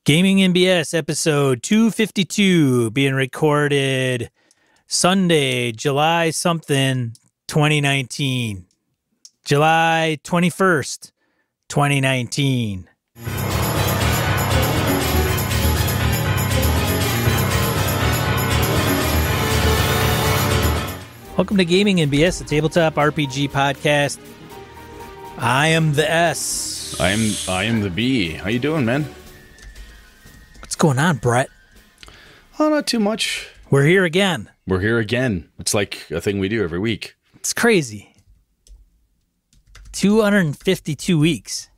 Gaming NBS episode 252 being recorded Sunday, July something, 2019. July 21st, 2019. Welcome to Gaming NBS, the tabletop RPG podcast. I am the S. I am the B. How you doing, man? What's going on, Brett? Oh, not too much. We're here again. We're here again. It's like a thing we do every week. It's crazy. 252 weeks.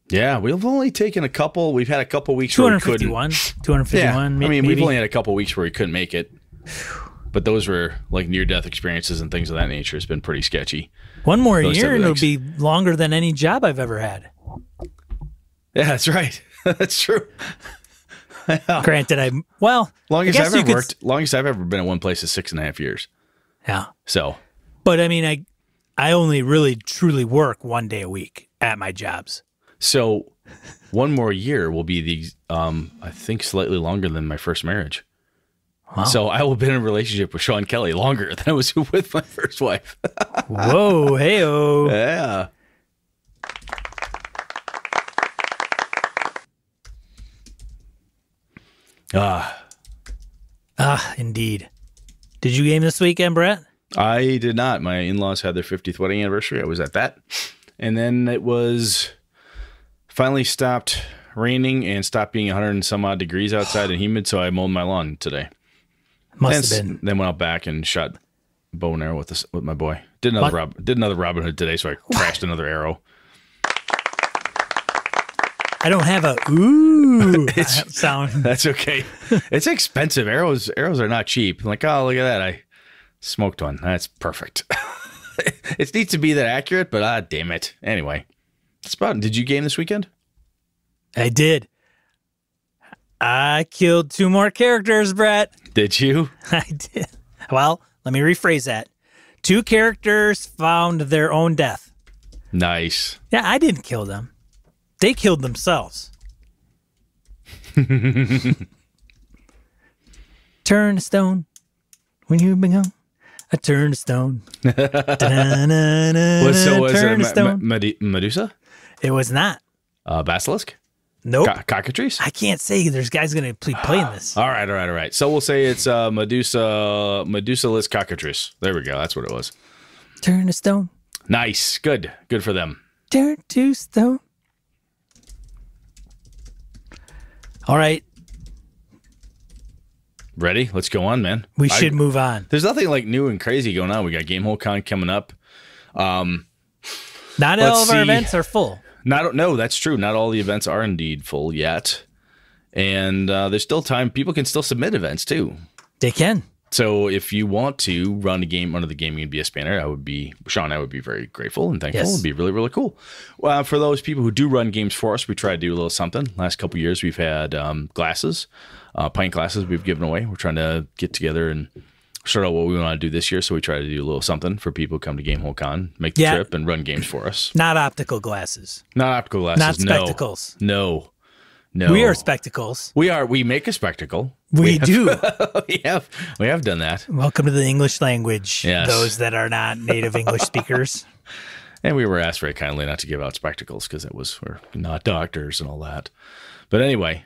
Yeah, we've only taken a couple. We've had a couple weeks where we couldn't. 251. Yeah, Maybe. we've only had a couple weeks where we couldn't make it. But those were like near-death experiences and things of that nature. It's been pretty sketchy. One more year and it'll be longer than any job I've ever had. Yeah, that's right. That's true. Granted, longest I've ever been at one place is 6.5 years. Yeah. So, but I mean, I only really truly work 1 day a week at my jobs. So, one more year will be the I think slightly longer than my first marriage. Wow. So I will have been in a relationship with Sean Kelly longer than I was with my first wife. Whoa, hey-oh. Yeah. Indeed. Did you game this weekend, Brett? I did not. My in-laws had their 50th wedding anniversary. I was at that. And then it was finally stopped raining and stopped being 100 and some odd degrees outside and humid, so I mowed my lawn today. Must have been. Then went out back and shot bow and arrow with my boy. Did another Robin Hood today, so I crashed another arrow. I don't have a ooh sound. That's okay. It's expensive. Arrows are not cheap. I'm like, oh, look at that. I smoked one. That's perfect. It needs to be that accurate, but damn it. Anyway, did you game this weekend? I did. I killed 2 more characters, Brett. Did you? I did. Well, let me rephrase that. 2 characters found their own death. Nice. Yeah, I didn't kill them. They killed themselves. Turn to stone when you become a turn to stone. Was it Medusa? It was not. Basilisk? Nope. Cockatrice? I can't say. There's guys going to be playing this. All right. So we'll say it's Medusa-less Cockatrice. There we go. That's what it was. Turn to stone. Nice. Good for them. Turn to stone. All right. Ready? Let's go on, man. We should move on. There's nothing like new and crazy going on. We got Gamehole Con coming up. Not all of our events are full. No, that's true. Not all the events are indeed full yet. And there's still time. People can still submit events too. They can. So if you want to run a game under the Gaming NBS banner, I would be very grateful and thankful. Yes. It'd be really, really cool. For those people who do run games for us, we try to do a little something. Last couple of years, we've had glasses, pint glasses we've given away. We're trying to get together and sort out what we want to do this year. So we try to do a little something for people who come to Gamehole Con, make the trip, and run games for us. Not optical glasses. Not spectacles. No. We are spectacles. We are. We make a spectacle. We do. We have done that. Welcome to the English language. Yes. Those that are not native English speakers. And we were asked very kindly not to give out spectacles because we're not doctors and all that. But anyway,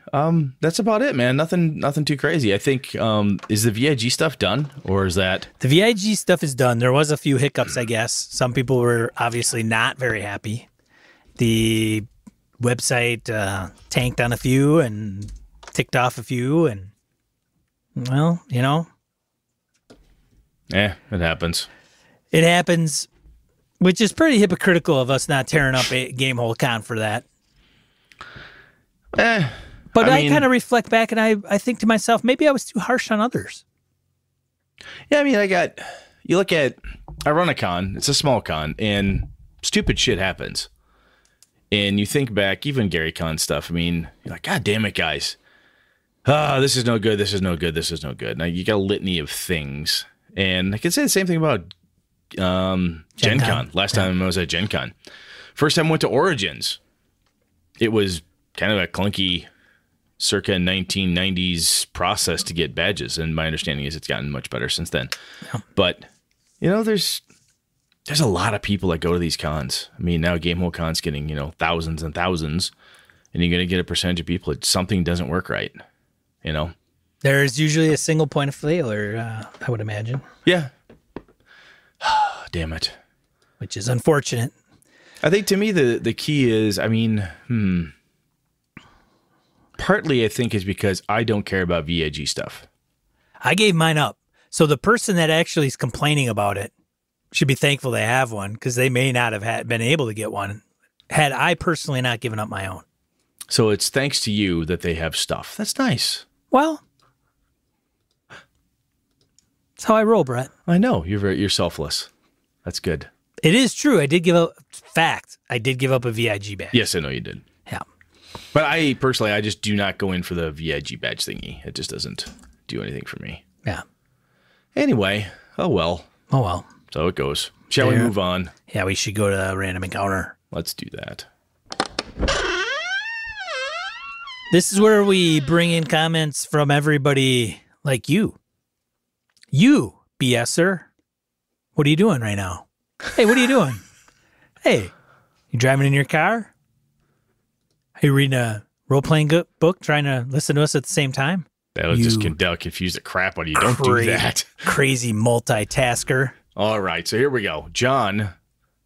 that's about it, man. Nothing too crazy. I think is the VIG stuff done, or is that the VIG stuff is done? There was a few hiccups, I guess. Some people were obviously not very happy. The website tanked on a few and ticked off a few, and well, it happens. It happens, which is pretty hypocritical of us not tearing up a Gamehole Con for that. But I kind of reflect back and I think to myself, maybe I was too harsh on others. Yeah, I mean, I run a con. It's a small con, and stupid shit happens. And you think back, even Gary Con stuff. I mean, you're like, God damn it, guys. This is no good. This is no good. This is no good. Now you got a litany of things. And I can say the same thing about Gen Con. Last time I was at Gen Con. First time I went to Origins. It was kind of a clunky circa 1990s process to get badges. And my understanding is it's gotten much better since then. Yeah. But, there's a lot of people that go to these cons. I mean, now Gamehole Con's getting, thousands and thousands, and you're going to get a percentage of people that something doesn't work right, There's usually a single point of failure, I would imagine. Yeah. Damn it. Which is unfortunate. I think to me the key is, partly I think is because I don't care about VIG stuff. I gave mine up. So the person that actually is complaining about it should be thankful they have one, because they may not have been able to get one had I personally not given up my own. So it's thanks to you that they have stuff. That's nice. Well, that's how I roll, Brett. I know. You're selfless. That's good. It is true. I did give up a VIG badge. Yes, I know you did. Yeah. But I just do not go in for the VIG badge thingy. It just doesn't do anything for me. Yeah. Anyway, oh well. So it goes. Shall we move on? Yeah, we should go to a random encounter. Let's do that. This is where we bring in comments from everybody like you. You, BSer. What are you doing right now? Hey, what are you doing? Hey, you driving in your car? Are you reading a role-playing book, trying to listen to us at the same time? That'll confuse the crap out of you. Don't do that. Crazy multitasker. All right, so here we go. John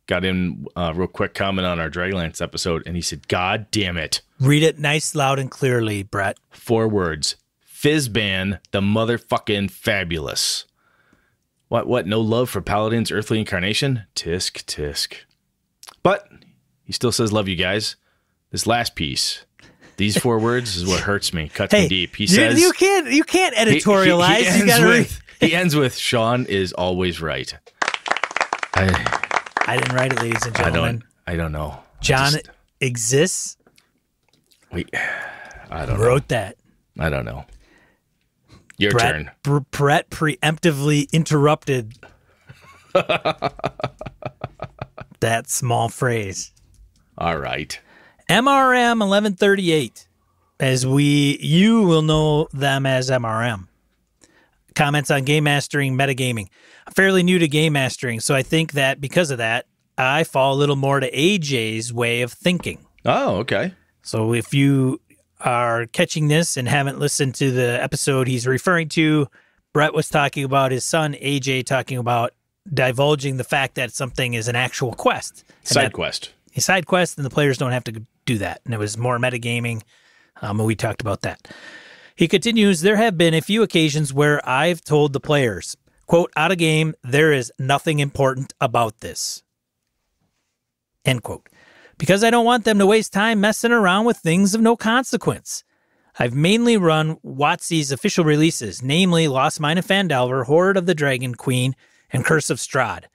got in a real quick comment on our Dragonlance episode, and he said, God damn it. Read it nice, loud, and clearly, Brett. 4 words. Fizzban, the motherfucking fabulous. What? No love for Paladin's earthly incarnation? Tisk, tisk. But he still says, love you guys. This last piece, these 4 words is what hurts me, cuts me deep. He says... You can't editorialize. He ends with, Sean is always right. I didn't write it, ladies and gentlemen. I don't know. John exists. I don't know. Wrote that. I don't know. Your turn. Brett preemptively interrupted that small phrase. All right. MRM 1138, as you will know them as MRM. Comments on game mastering, metagaming. I'm fairly new to game mastering, so I think that because of that, I fall a little more to AJ's way of thinking. Oh, okay. So if you are catching this and haven't listened to the episode he's referring to, Brett was talking about his son, AJ, talking about divulging the fact that something is an actual quest. Side quest. A side quest, and the players don't have to do that. And it was more metagaming, and we talked about that. He continues, there have been a few occasions where I've told the players, quote, out of game, there is nothing important about this. End quote. Because I don't want them to waste time messing around with things of no consequence. I've mainly run WotC's official releases, namely Lost Mine of Phandelver, Horde of the Dragon Queen, and Curse of Strahd.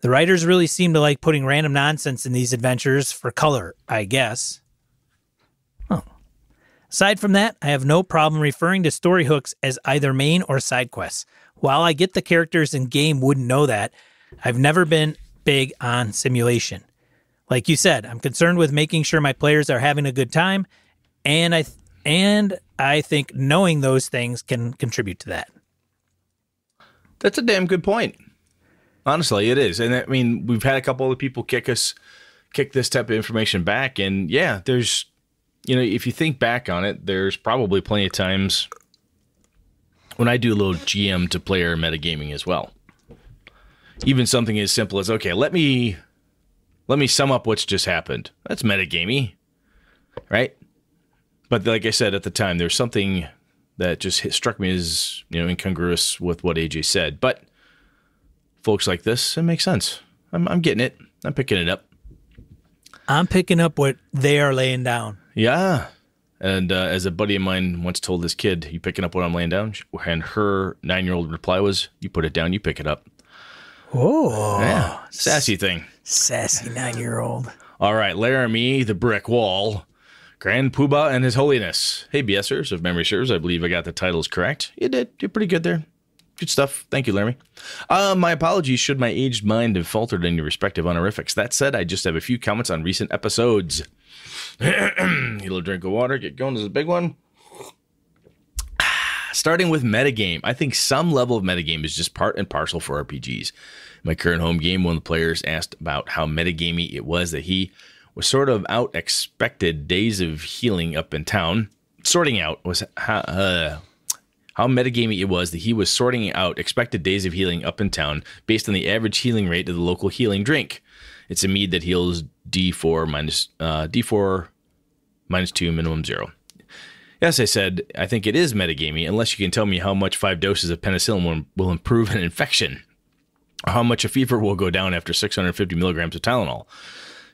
The writers really seem to like putting random nonsense in these adventures for color, I guess. Oh. Aside from that, I have no problem referring to story hooks as either main or side quests. While I get the characters in game wouldn't know that, I've never been big on simulation. Like you said, I'm concerned with making sure my players are having a good time, and I think knowing those things can contribute to that. That's a damn good point. Honestly, it is. And I mean, we've had a couple of people kick this type of information back, and yeah, there's, if you think back on it, there's probably plenty of times when I do a little GM to player metagaming as well. Even something as simple as, okay, let me sum up what's just happened. That's metagamey, right? But like I said at the time, there's something that just struck me as, incongruous with what AJ said. But folks like this, it makes sense. I'm getting it. I'm picking it up. I'm picking up what they are laying down. Yeah. And as a buddy of mine once told this kid, you picking up what I'm laying down? And her 9-year-old reply was, you put it down, you pick it up. Oh. Yeah. Sassy thing. Sassy 9-year-old. All right. Laramie, the brick wall. Grand Poobah and His Holiness. Hey, BSers, if memory serves, I believe I got the titles correct. You did. You're pretty good there. Good stuff. Thank you, Laramie. My apologies should my aged mind have faltered in your respective honorifics. That said, I just have a few comments on recent episodes. A little drink of water. Get going. This is a big one. Starting with metagame. I think some level of metagame is just part and parcel for RPGs. In my current home game, one of the players asked about how metagamey it was that he was sort of out expected days of healing up in town. Sorting out was how metagamey it was that he was sorting out expected days of healing up in town based on the average healing rate of the local healing drink. It's a mead that heals D4 minus 2, minimum 0. Yes, I said, I think it is metagamey, unless you can tell me how much 5 doses of penicillin will improve an infection, or how much a fever will go down after 650 milligrams of Tylenol.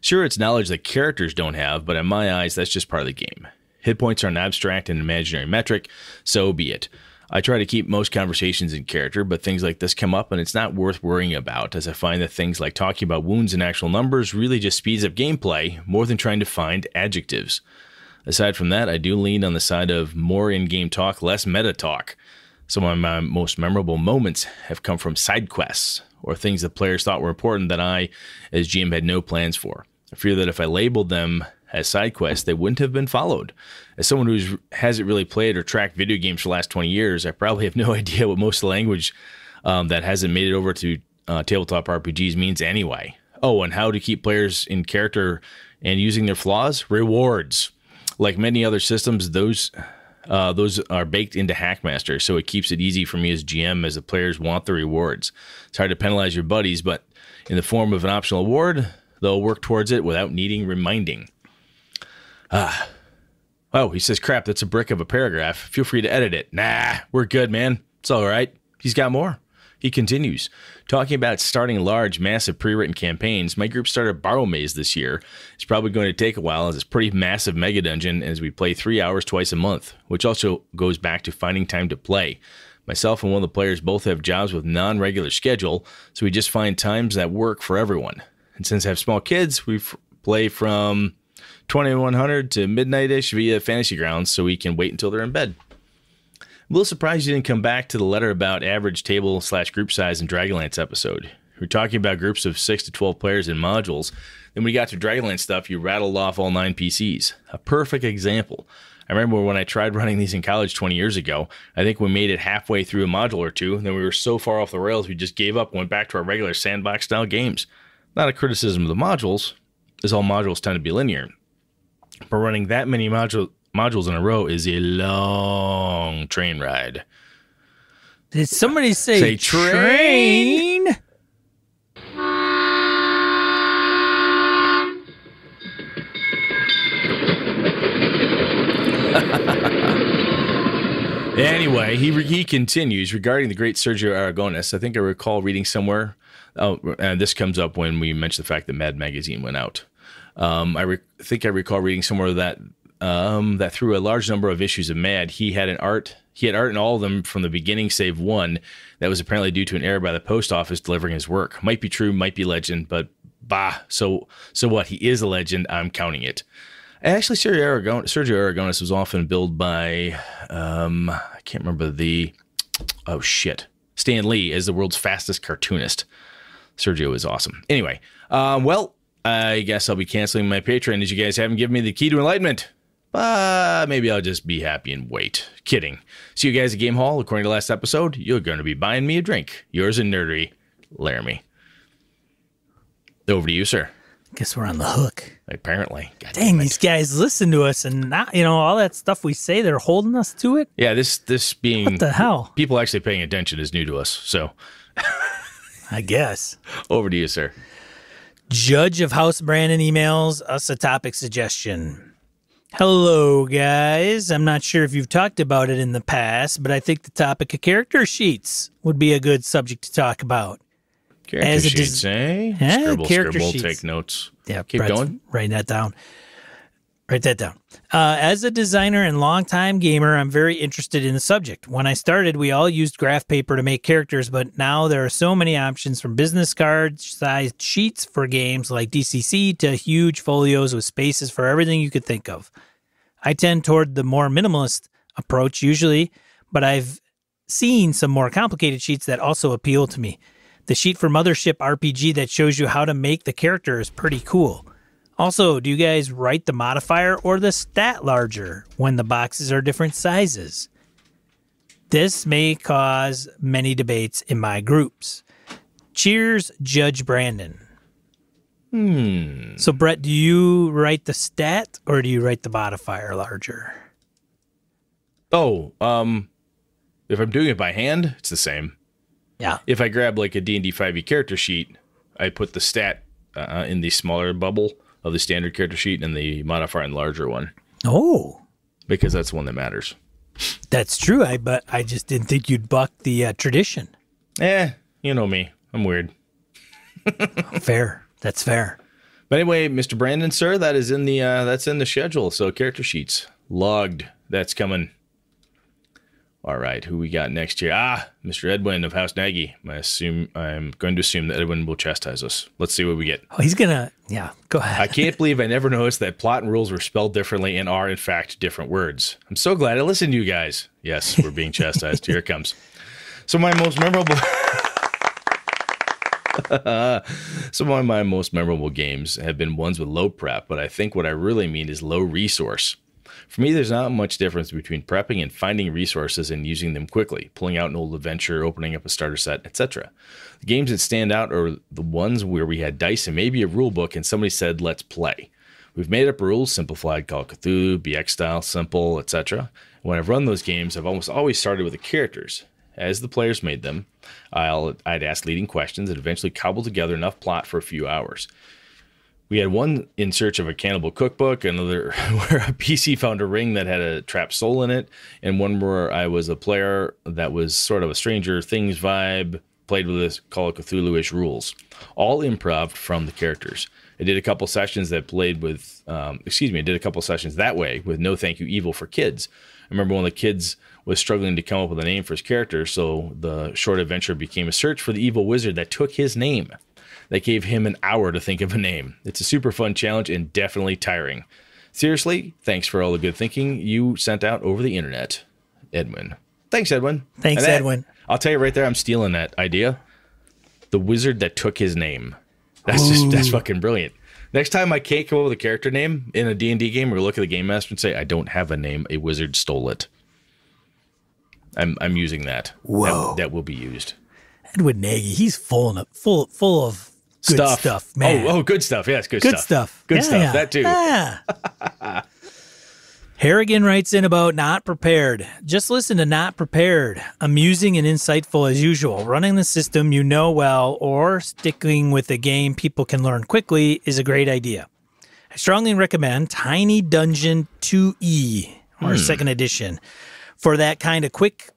Sure, it's knowledge that characters don't have, but in my eyes, that's just part of the game. Hit points are an abstract and imaginary metric, so be it. I try to keep most conversations in character, but things like this come up and it's not worth worrying about, as I find that things like talking about wounds and actual numbers really just speeds up gameplay more than trying to find adjectives. Aside from that, I do lean on the side of more in-game talk, less meta talk. Some of my most memorable moments have come from side quests or things that players thought were important that I, as GM, had no plans for. I fear that if I labeled them as side quests, they wouldn't have been followed. As someone who hasn't really played or tracked video games for the last 20 years, I probably have no idea what most of the language that hasn't made it over to tabletop RPGs means anyway. Oh, and how to keep players in character and using their flaws? Rewards. Like many other systems, those are baked into Hackmaster, so it keeps it easy for me as GM as the players want the rewards. It's hard to penalize your buddies, but in the form of an optional award, they'll work towards it without needing reminding. Oh, he says, crap, that's a brick of a paragraph. Feel free to edit it. Nah, we're good, man. It's all right. He's got more. He continues, talking about starting large, massive pre-written campaigns. My group started Borrow Maze this year. It's probably going to take a while as it's a pretty massive mega dungeon as we play 3 hours twice a month, which also goes back to finding time to play. Myself and one of the players both have jobs with non-regular schedule, so we just find times that work for everyone. And since I have small kids, we play from 2100 to midnight-ish via Fantasy Grounds so we can wait until they're in bed. I'm a little surprised you didn't come back to the letter about average table/group size in Dragonlance episode. We're talking about groups of 6 to 12 players in modules. Then when we got to Dragonlance stuff, you rattled off all 9 PCs. A perfect example. I remember when I tried running these in college 20 years ago, I think we made it halfway through a module or two, then we were so far off the rails we just gave up and went back to our regular sandbox-style games. Not a criticism of the modules, as all modules tend to be linear. But running that many modules in a row is a long train ride. Did somebody say train? Anyway, he continues regarding the great Sergio Aragonés. I think I recall reading somewhere. And this comes up when we mentioned the fact that Mad Magazine went out. I think I recall reading somewhere that through a large number of issues of Mad, he had art in all of them from the beginning, save one that was apparently due to an error by the post office delivering his work. Might be true, might be legend, but so what? He is a legend. I'm counting it. Actually, Sergio Aragonés was often billed by I can't remember Stan Lee as the world's fastest cartoonist. Sergio is awesome. Anyway, I guess I'll be canceling my Patreon as you guys haven't given me the key to enlightenment. Maybe I'll just be happy and wait. Kidding. See you guys at Game Hall. According to last episode, you're going to be buying me a drink. Yours in nerdery, Laramie. Over to you, sir. Guess we're on the hook. Apparently. God Dang, these guys listen to us and not, all that stuff we say, they're holding us to it. Yeah, this being... What the hell? People actually paying attention is new to us, so... I guess. Over to you, sir. Judge of House Brandon emails us a topic suggestion. Hello, guys. I'm not sure if you've talked about it in the past, but I think the topic of character sheets would be a good subject to talk about. Character sheets, eh? Scribble, take notes. Yeah, keep going. Write that down. As a designer and longtime gamer, I'm very interested in the subject. When I started, we all used graph paper to make characters, but now there are so many options from business card-sized sheets for games like DCC to huge folios with spaces for everything you could think of. I tend toward the more minimalist approach usually, but I've seen some more complicated sheets that also appeal to me. The sheet for Mothership RPG that shows you how to make the character is pretty cool. Also, do you guys write the modifier or the stat larger when the boxes are different sizes? This may cause many debates in my groups. Cheers, Judge Brandon. So, Brett, do you write the stat or do you write the modifier larger? Oh, if I'm doing it by hand, it's the same. Yeah. If I grab like a D&D 5e character sheet, I put the stat in the smaller bubble of the standard character sheet and the modifier in the larger one. Oh. Because that's the one that matters. That's true, but I just didn't think you'd buck the tradition. You know me. I'm weird. Fair. That's fair. But anyway, Mr. Brandon, sir, that's in the schedule. So character sheets logged. That's coming. All right, who we got next here? Mr. Edwin of House Nagy. I'm going to assume that Edwin will chastise us. Let's see what we get. Oh, he's gonna. Yeah, go ahead. I can't believe I never noticed that plot and rules were spelled differently and are in fact different words. I'm so glad I listened to you guys. Yes, we're being chastised. Here it comes. So my most memorable. Some of my most memorable games have been ones with low prep, but I think what I really mean is low resource. For me, there's not much difference between prepping and finding resources and using them quickly, pulling out an old adventure, opening up a starter set, etc. The games that stand out are the ones where we had dice and maybe a rule book and somebody said, let's play. We've made up rules, simplified Call of Cthulhu, BX style, simple, etc. When I've run those games, I've almost always started with the characters. As the players made them, I'd ask leading questions and eventually cobble together enough plot for a few hours. We had one in search of a cannibal cookbook, another where a PC found a ring that had a trapped soul in it, and one where I was a player that was sort of a Stranger Things vibe, played with this Call of Cthulhu-ish rules. All improv from the characters. I did a couple sessions that played with, I did a couple sessions that way with No Thank You Evil for kids. I remember one of the kids was struggling to come up with a name for his character, so the short adventure became a search for the evil wizard that took his name. That gave him an hour to think of a name. It's a super fun challenge and definitely tiring. Seriously, thanks for all the good thinking you sent out over the internet, Edwin. Thanks, Edwin. Thanks, Edwin. I'll tell you right there, I'm stealing that idea. The wizard that took his name. That's fucking brilliant. Next time I can't come up with a character name in a D&D game, we'll look at the game master and say, I don't have a name. A wizard stole it. I'm using that. Whoa. That will be used. Edwin Nagy, he's full of good stuff, man. Oh, good stuff. Yes, good stuff. Good stuff. Yeah. That too. Yeah. Harrigan writes in about Not Prepared. Just listen to Not Prepared. Amusing and insightful as usual. Running the system you know well or sticking with a game people can learn quickly is a great idea. I strongly recommend Tiny Dungeon 2E or second edition for that kind of quick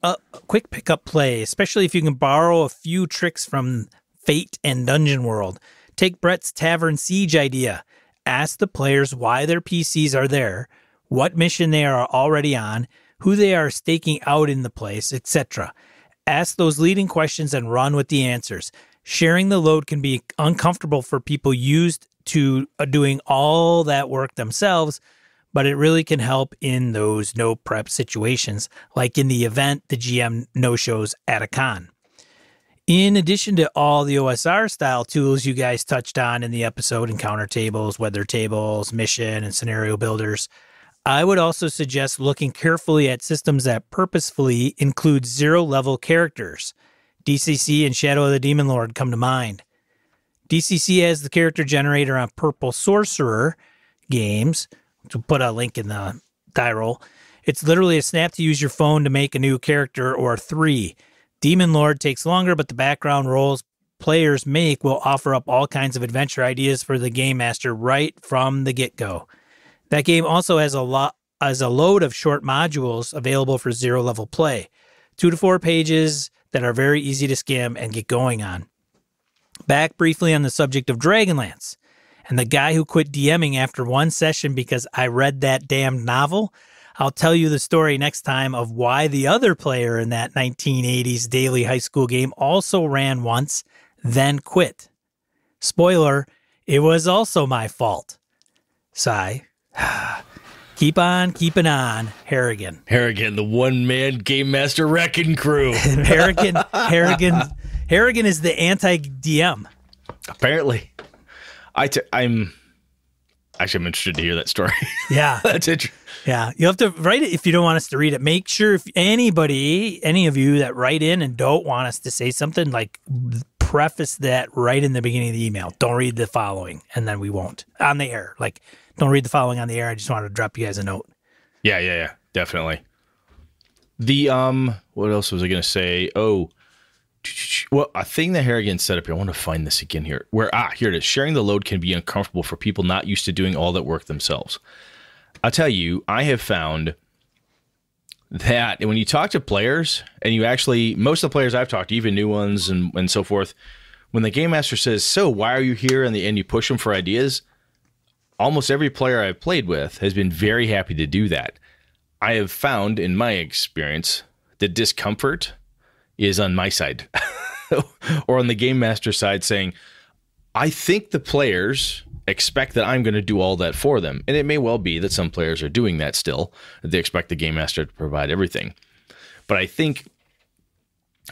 pickup play, especially if you can borrow a few tricks from Fate and Dungeon World. Take Brett's Tavern Siege idea. Ask the players why their PCs are there, what mission they are already on, who they are staking out in the place, etc. Ask those leading questions and run with the answers. Sharing the load can be uncomfortable for people used to doing all that work themselves, but it really can help in those no prep situations, like in the event the GM no-shows at a con. In addition to all the OSR style tools you guys touched on in the episode, encounter tables, weather tables, mission, and scenario builders, I would also suggest looking carefully at systems that purposefully include zero-level characters. DCC and Shadow of the Demon Lord come to mind. DCC has the character generator on Purple Sorcerer games. To put a link in the die roll. It's literally a snap to use your phone to make a new character or three. Demon Lord takes longer, but the background roles players make will offer up all kinds of adventure ideas for the game master right from the get-go. That game also has a load of short modules available for zero-level play. 2 to 4 pages that are very easy to skim and get going on. Back briefly on the subject of Dragonlance. And the guy who quit DMing after one session because I read that damn novel, I'll tell you the story next time of why the other player in that 1980s daily high school game also ran once, then quit. Spoiler, it was also my fault. Sigh. Keep on keeping on, Harrigan. Harrigan, the one-man game master wrecking crew. Harrigan is the anti-DM. Apparently. I'm interested to hear that story. Yeah. That's interesting. Yeah, you have to write it if you don't want us to read it. Make sure if any of you that write in and don't want us to say something, like preface that right in the beginning of the email. Don't read the following, and then we won't on the air. Like, don't read the following on the air. I just wanted to drop you guys a note. Yeah, definitely. The what else was I going to say? Oh, well, a thing that Harrigan set up here. I want to find this again here. Here it is. Sharing the load can be uncomfortable for people not used to doing all that work themselves. I'll tell you, I have found that when you talk to players, and most of the players I've talked to, even new ones and so forth, when the game master says, "So why are you here?" and you push them for ideas, almost every player I've played with has been very happy to do that. I have found, in my experience, the discomfort is on my side or on the game master side, saying, I think the players expect that I'm going to do all that for them. And it may well be that some players are doing that still. They expect the game master to provide everything. But I think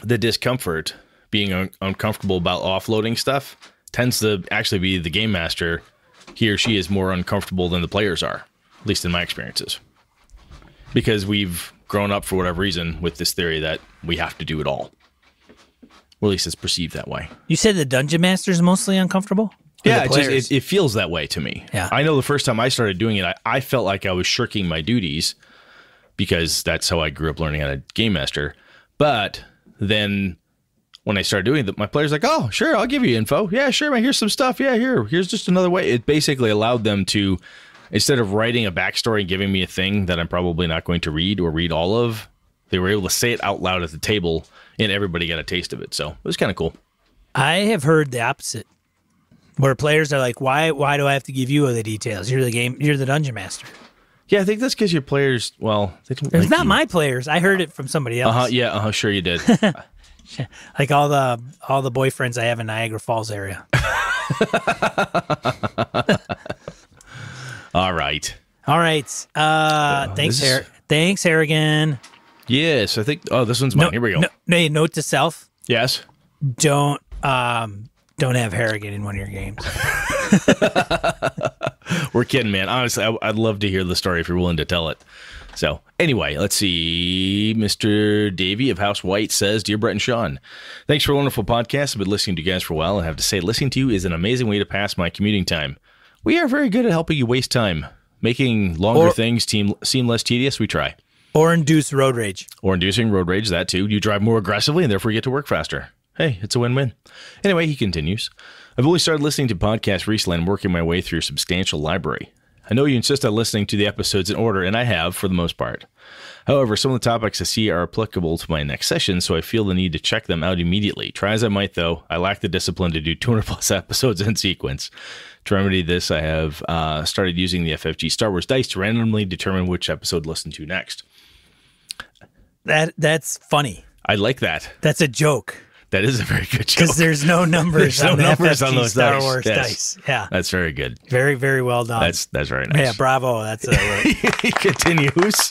the discomfort, being uncomfortable about offloading stuff, tends to actually be the game master. He or she is more uncomfortable than the players are, at least in my experiences. Because we've grown up for whatever reason with this theory that we have to do it all. Or at least it's perceived that way. You said the dungeon master is mostly uncomfortable? Yeah, it feels that way to me. Yeah. I know the first time I started doing it, I felt like I was shirking my duties because that's how I grew up learning how to game master. But then when I started doing it, my players like, oh, sure, I'll give you info. Yeah, sure, man, here's some stuff. Yeah, here's just another way. It basically allowed them to, instead of writing a backstory and giving me a thing that I'm probably not going to read or read all of, they were able to say it out loud at the table, and everybody got a taste of it. So it was kind of cool. I have heard the opposite, where players are like, "Why do I have to give you all the details? You're the dungeon master." Yeah, I think that's because your players, well, they don't. It's not my players. I heard it from somebody else. Sure you did. Like all the boyfriends I have in Niagara Falls area. All right. Thanks, Harrigan. Yes, I think. Oh, this one's mine. Here we go. Note to self: Yes. Don't have Harrigan in one of your games. We're kidding, man. Honestly, I'd love to hear the story if you're willing to tell it. So anyway, let's see. Mr. Davey of House White says, Dear Brett and Sean, thanks for a wonderful podcast. I've been listening to you guys for a while and have to say listening to you is an amazing way to pass my commuting time. We are very good at helping you waste time. Making longer things seem less tedious, we try. Or induce road rage. Or inducing road rage, that too. You drive more aggressively and therefore you get to work faster. Hey, it's a win-win. Anyway, he continues. I've only started listening to podcasts recently and working my way through a substantial library. I know you insist on listening to the episodes in order, and I have for the most part. However, some of the topics I see are applicable to my next session, so I feel the need to check them out immediately. Try as I might, though, I lack the discipline to do 200-plus episodes in sequence. To remedy this, I have started using the FFG Star Wars dice to randomly determine which episode to listen to next. That's funny. I like that. That's a joke. That is a very good joke. Because there's no numbers on the FFG Star Wars yes. dice. Yeah. That's very good. Very, very well done. That's very nice. Yeah, bravo. That's He continues.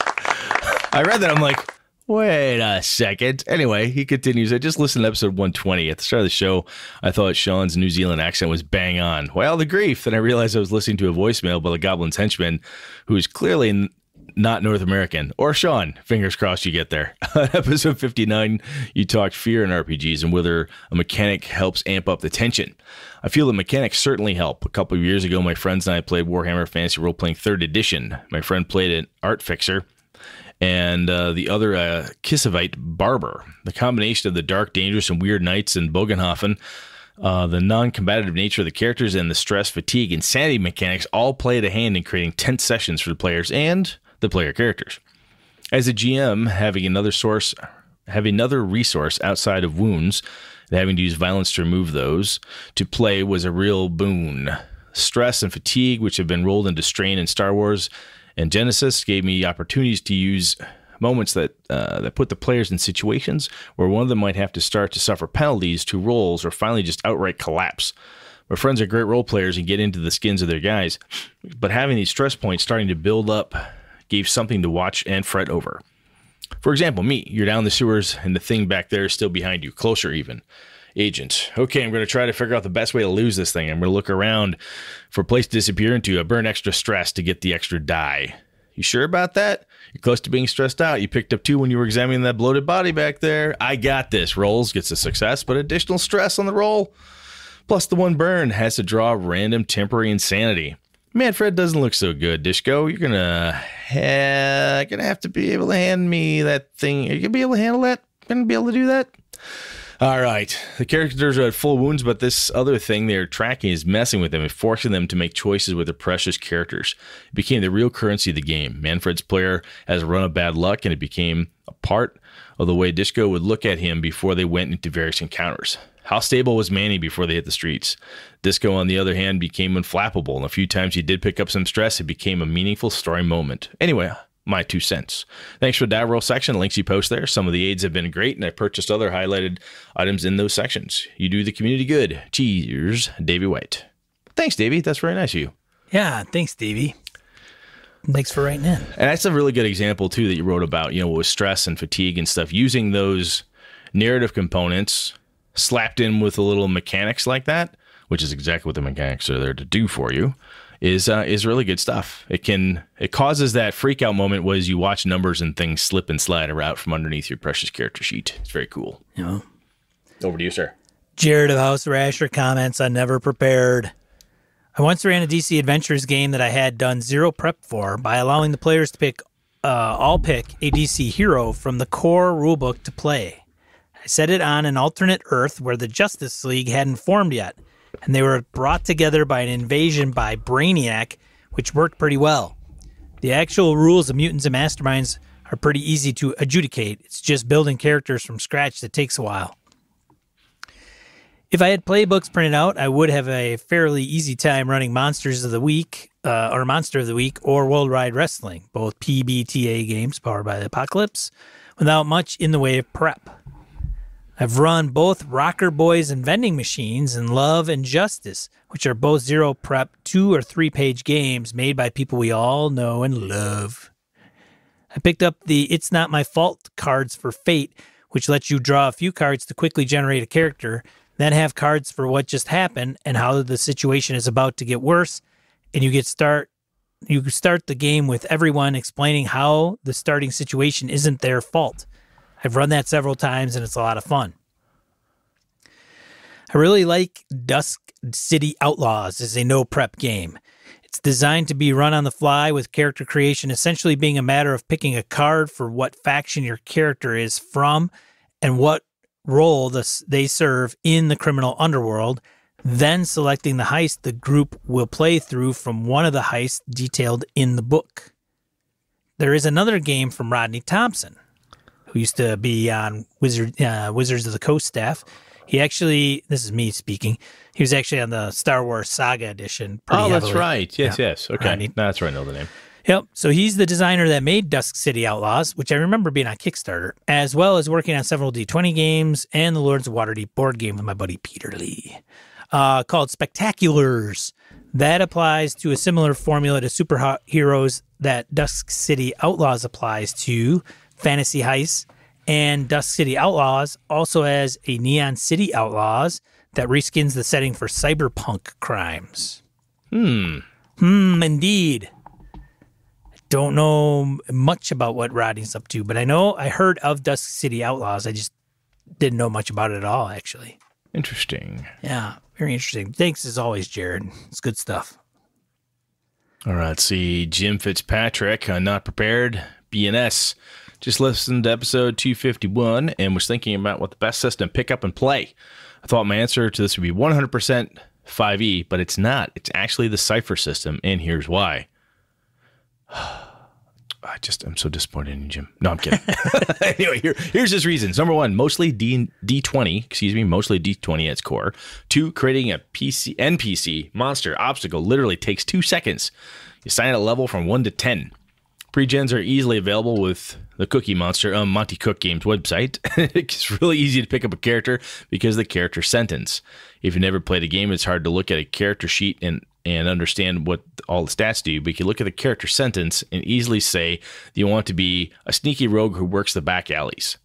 I read that. I'm like, wait a second. Anyway, he continues. I just listened to episode 120. At the start of the show, I thought Sean's New Zealand accent was bang on. Well, the grief. Then I realized I was listening to a voicemail by the Goblin's henchman, who is clearly not North American. Or Sean. Fingers crossed you get there. Episode 59, you talked fear in RPGs and whether a mechanic helps amp up the tension. I feel that mechanics certainly help. A couple of years ago, my friends and I played Warhammer Fantasy Role-Playing 3rd Edition. My friend played an art fixer and the other Kissavite barber. The combination of the dark, dangerous, and weird knights in Bogenhofen, the non-combative nature of the characters, and the stress, fatigue, and sanity mechanics all played a hand in creating tense sessions for the players and the player characters. As a GM, having another resource outside of wounds and having to use violence to remove those to play was a real boon. Stress and fatigue, which have been rolled into strain in Star Wars and Genesis, gave me opportunities to use moments that put the players in situations where one of them might have to start to suffer penalties to rolls or finally just outright collapse. My friends are great role players and get into the skins of their guys, but having these stress points starting to build up gave something to watch and fret over. For example, me, you're down the sewers and the thing back there is still behind you, closer even. Agent, okay, I'm going to try to figure out the best way to lose this thing. I'm going to look around for a place to disappear into. I burn extra stress to get the extra die. You sure about that? You're close to being stressed out. You picked up 2 when you were examining that bloated body back there. I got this. Rolls gets a success, but additional stress on the roll. Plus the 1 burn has to draw random temporary insanity. Manfred doesn't look so good, Dishko. You're gonna have to be able to hand me that thing. Are you gonna be able to handle that? Gonna be able to do that? All right. The characters are at full wounds, but this other thing they're tracking is messing with them and forcing them to make choices with their precious characters. It became the real currency of the game. Manfred's player has a run of bad luck, and it became a part of the way Dishko would look at him before they went into various encounters. How stable was Manny before they hit the streets? Disco, on the other hand, became unflappable, and a few times he did pick up some stress, it became a meaningful story moment. Anyway, my 2 cents. Thanks for the die roll section. Links you post there. Some of the aids have been great, and I purchased other highlighted items in those sections. You do the community good. Cheers, Davey White. Thanks, Davey. That's very nice of you. Yeah, thanks, Davey. Thanks for writing in. And that's a really good example, too, that you wrote about, with stress and fatigue and stuff, using those narrative components slapped in with a little mechanics like that, which is exactly what the mechanics are there to do for you, is really good stuff. It causes that freak out moment as you watch numbers and things slip and slide out from underneath your precious character sheet. It's very cool. Yeah. Over to you, sir. Jared of House Rasher comments on Never Prepared. I once ran a DC Adventures game that I had done 0 prep for by allowing the players to all pick a DC hero from the core rulebook to play. I set it on an alternate Earth where the Justice League hadn't formed yet, and they were brought together by an invasion by Brainiac, which worked pretty well. The actual rules of mutants and masterminds are pretty easy to adjudicate. It's just building characters from scratch that takes a while. If I had playbooks printed out, I would have a fairly easy time running Monsters of the Week, or Monster of the Week, or Worldwide Wrestling, both PBTA games powered by the Apocalypse, without much in the way of prep. I've run both Rocker Boys and Vending Machines and Love and Justice, which are both 0 prep 2 or 3 page games made by people we all know and love. I picked up the It's Not My Fault cards for Fate, which lets you draw a few cards to quickly generate a character, then have cards for what just happened and how the situation is about to get worse, and you start the game with everyone explaining how the starting situation isn't their fault. I've run that several times, and it's a lot of fun. I really like Dusk City Outlaws as a no-prep game. It's designed to be run on the fly, with character creation essentially being a matter of picking a card for what faction your character is from and what role they serve in the criminal underworld, then selecting the heist the group will play through from one of the heists detailed in the book. There is another game from Rodney Thompson, who used to be on Wizards of the Coast staff. He actually, this is me speaking, he was actually on the Star Wars Saga edition. Oh, that's heavily. right. Yes, Yeah. yes. Okay. That's right. I know the name. Yep. So he's the designer that made Dusk City Outlaws, which I remember being on Kickstarter, as well as working on several D20 games and the Lords of Waterdeep board game with my buddy Peter Lee, called Spectaculars. That applies to a similar formula to superheroes that Dusk City Outlaws applies to Fantasy Heists, and Dusk City Outlaws also has a Neon City Outlaws that reskins the setting for cyberpunk crimes. Indeed. I don't know much about what Rodney's up to, but I heard of Dusk City Outlaws. I just didn't know much about it at all, actually. Interesting. Yeah, very interesting. Thanks as always, Jared. It's good stuff. All right, let's see. Jim Fitzpatrick, Not Prepared, BNS. Just listened to episode 251 and was thinking about what the best system to pick up and play. I thought my answer to this would be 100% 5e, but it's not. It's actually the Cypher system, and here's why. I'm so disappointed in you, Jim. No, I'm kidding. Anyway, here's his reasons. Number 1, mostly D20, mostly D20 at its core. 2, creating a NPC monster obstacle literally takes 2 seconds. You assign a level from 1 to 10. Pre-gens are easily available with the Cookie Monster on Monty Cook Games website. It's really easy to pick up a character because of the character sentence. If you never played a game, it's hard to look at a character sheet and understand what all the stats do, but you can look at the character sentence and easily say that you want to be a sneaky rogue who works the back alleys.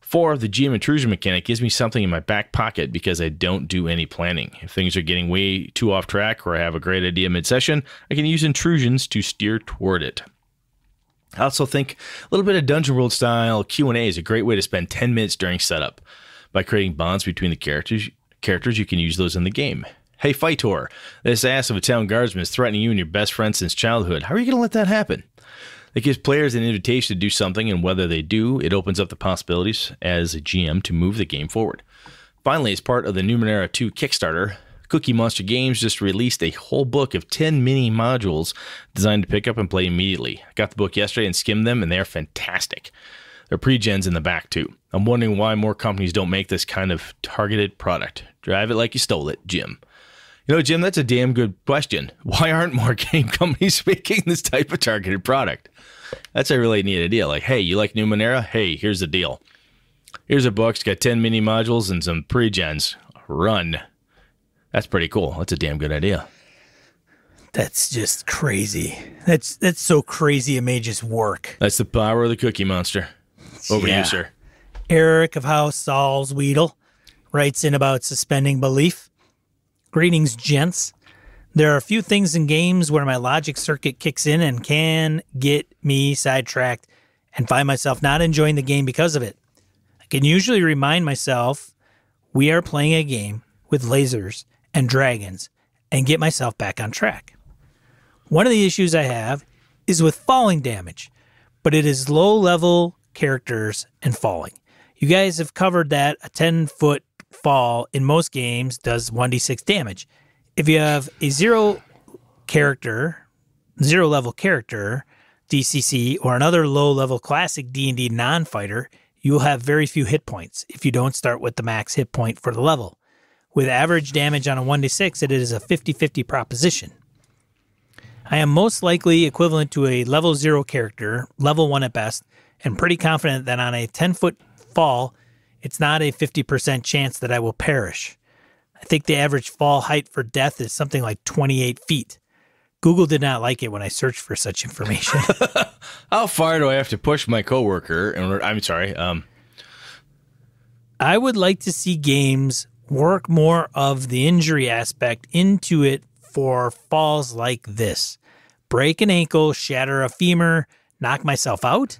4, the GM intrusion mechanic gives me something in my back pocket because I don't do any planning. If things are getting way too off track or I have a great idea mid-session, I can use intrusions to steer toward it. I also think a little bit of Dungeon World style Q&A is a great way to spend 10 minutes during setup. By creating bonds between the characters, you can use those in the game. Hey, Fightor, this ass of a town guardsman is threatening you and your best friend since childhood. How are you going to let that happen? It gives players an invitation to do something, and whether they do, it opens up the possibilities as a GM to move the game forward. Finally, as part of the Numenera 2 Kickstarter, Cookie Monster Games just released a whole book of 10 mini modules designed to pick up and play immediately. I got the book yesterday and skimmed them, and they're fantastic. There are pre-gens in the back, too. I'm wondering why more companies don't make this kind of targeted product. Drive it like you stole it, Jim. You know, Jim, that's a damn good question. Why aren't more game companies making this type of targeted product? That's a really neat idea. Like, hey, you like Numenera? Hey, here's the deal. Here's a book. It's got 10 mini modules and some pre-gens. Run. That's pretty cool. That's a damn good idea. That's just crazy. That's so crazy it may just work. That's the power of the Cookie Monster. Over to you, sir. Eric of House Salzwedel writes in about suspending belief. Greetings, gents. There are a few things in games where my logic circuit kicks in and can get me sidetracked and find myself not enjoying the game because of it. I can usually remind myself we are playing a game with lasers and dragons and get myself back on track. One of the issues I have is with falling damage, but it is low-level characters and falling. You guys have covered that a 10-foot fall in most games does 1d6 damage. If you have a zero-level character, DCC, or another low-level classic D&D non-fighter, you will have very few hit points if you don't start with the max hit point for the level. With average damage on a 1d6, it is a 50-50 proposition. I am most likely equivalent to a level 0 character, level 1 at best, and pretty confident that on a 10-foot fall, it's not a 50% chance that I will perish. I think the average fall height for death is something like 28 feet. Google did not like it when I searched for such information. How far do I have to push my coworker? I'm sorry. I would like to see games work more of the injury aspect into it for falls like this. Break an ankle, shatter a femur, knock myself out.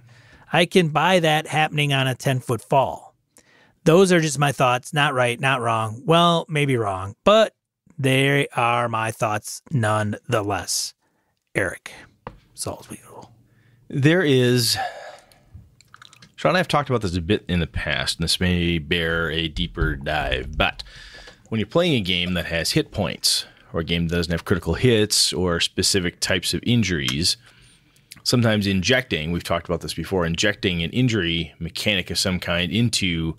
I can buy that happening on a 10-foot fall. Those are just my thoughts. Not right, not wrong. Well, maybe wrong, but they are my thoughts nonetheless. Eric Salzwedel. There is... Sean and I have talked about this a bit in the past, and this may bear a deeper dive, but when you're playing a game that has hit points, or a game that doesn't have critical hits, or specific types of injuries, sometimes injecting, we've talked about this before, injecting an injury mechanic of some kind into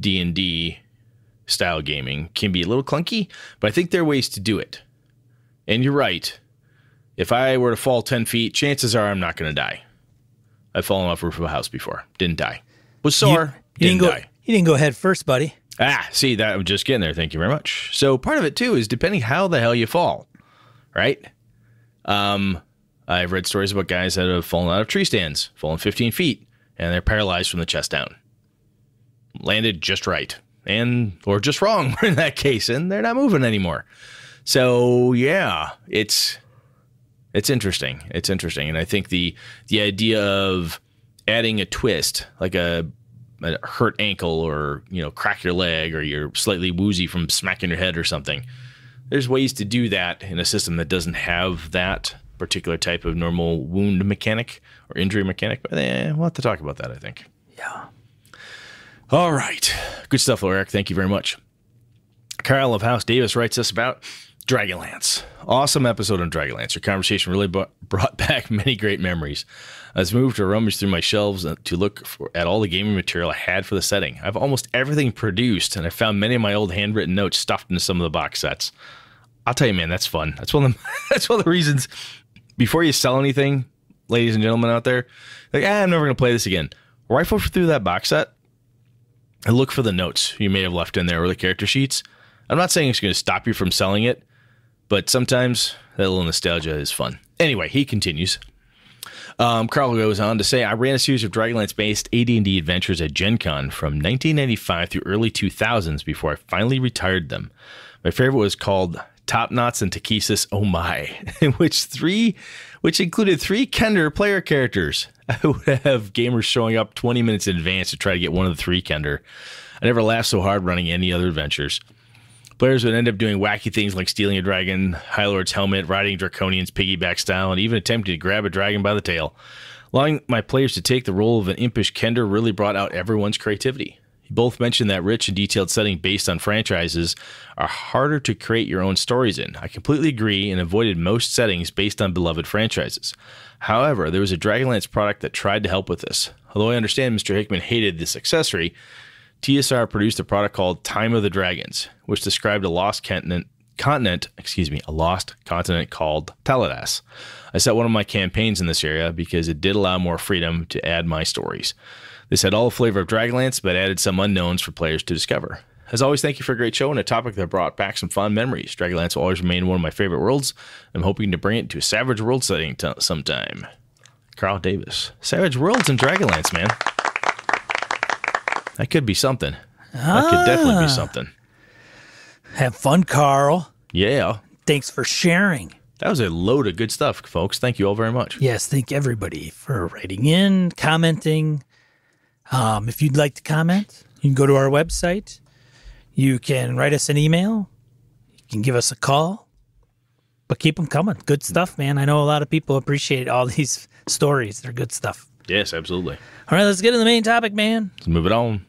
D&D style gaming can be a little clunky, but I think there are ways to do it. And you're right. If I were to fall 10 feet, chances are I'm not going to die. I've fallen off the roof of a house before. Didn't die. Was sore. Didn't die. You didn't go head first, buddy. See, that I'm just getting there. Thank you very much. So part of it, too, is depending how the hell you fall, right? I've read stories about guys that have fallen out of tree stands, fallen 15 feet, and they're paralyzed from the chest down. Landed just right, or just wrong in that case, and they're not moving anymore. So, yeah, it's interesting. It's interesting, and I think the idea of adding a twist, like a hurt ankle, or crack your leg, or you're slightly woozy from smacking your head or something. There's ways to do that in a system that doesn't have that particular type of normal wound mechanic or injury mechanic. But we'll have to talk about that, I think. Yeah. All right. Good stuff, Eric. Thank you very much. Kyle of House Davis writes us about Dragonlance. Awesome episode on Dragonlance. Your conversation really brought back many great memories. I was moved to rummage through my shelves to look at all the gaming material I had for the setting. I have almost everything produced, and I found many of my old handwritten notes stuffed into some of the box sets. I'll tell you, man, that's fun. That's one of the reasons. Before you sell anything, ladies and gentlemen out there, like, I'm never going to play this again. Rifle through that box set and look for the notes you may have left in there, or the character sheets. I'm not saying it's going to stop you from selling it, but sometimes that little nostalgia is fun. Anyway, he continues. Carl goes on to say, I ran a series of Dragonlance-based AD&D adventures at Gen Con from 1995 through early 2000s before I finally retired them. My favorite was called Top Knots, and Takesis Oh My, which included 3 Kender player characters. I would have gamers showing up 20 minutes in advance to try to get one of the 3 Kender. I never laughed so hard running any other adventures. Players would end up doing wacky things like stealing a dragon, High Lord's helmet, riding Draconian's piggyback style, and even attempting to grab a dragon by the tail. Allowing my players to take the role of an impish Kender really brought out everyone's creativity. You both mentioned that rich and detailed setting based on franchises are harder to create your own stories in. I completely agree and avoided most settings based on beloved franchises. However, there was a Dragonlance product that tried to help with this. Although I understand Mr. Hickman hated this accessory, TSR produced a product called Time of the Dragons, which described a lost continent called Taladas. I set one of my campaigns in this area because it did allow more freedom to add my stories. This had all the flavor of Dragonlance, but added some unknowns for players to discover. As always, thank you for a great show and a topic that brought back some fond memories. Dragonlance will always remain one of my favorite worlds. I'm hoping to bring it to a Savage World setting sometime. Carl Davis. Savage Worlds and Dragonlance, man. That could be something. That could definitely be something. Have fun, Carl. Yeah. Thanks for sharing. That was a load of good stuff, folks. Thank you all very much. Yes, thank everybody for writing in, commenting. If you'd like to comment, you can go to our website. You can write us an email. You can give us a call. But keep them coming. Good stuff, man. I know a lot of people appreciate all these stories. They're good stuff. Yes, absolutely. All right, let's get to the main topic, man. Let's move it on.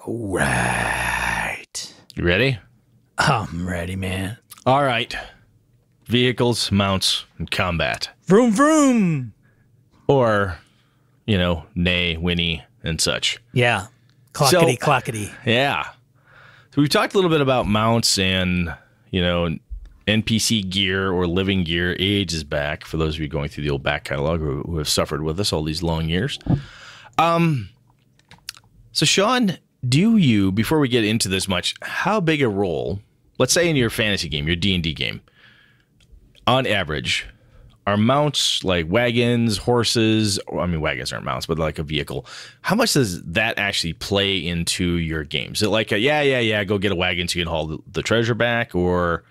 All right. You ready? I'm ready, man. All right. Vehicles, mounts, and combat. Vroom, vroom. Or, neigh, whinny, and such. Yeah. Clockety, clockety. Yeah. So we've talked a little bit about mounts and, NPC gear or living gear ages back, for those of you going through the old back catalog who have suffered with us all these long years. So, Sean, before we get into this much, how big a role, let's say in your fantasy game, your D&D game, on average, are mounts like wagons, horses, wagons aren't mounts, but like a vehicle. How much does that actually play into your games? Is it like go get a wagon so you can haul the treasure back, or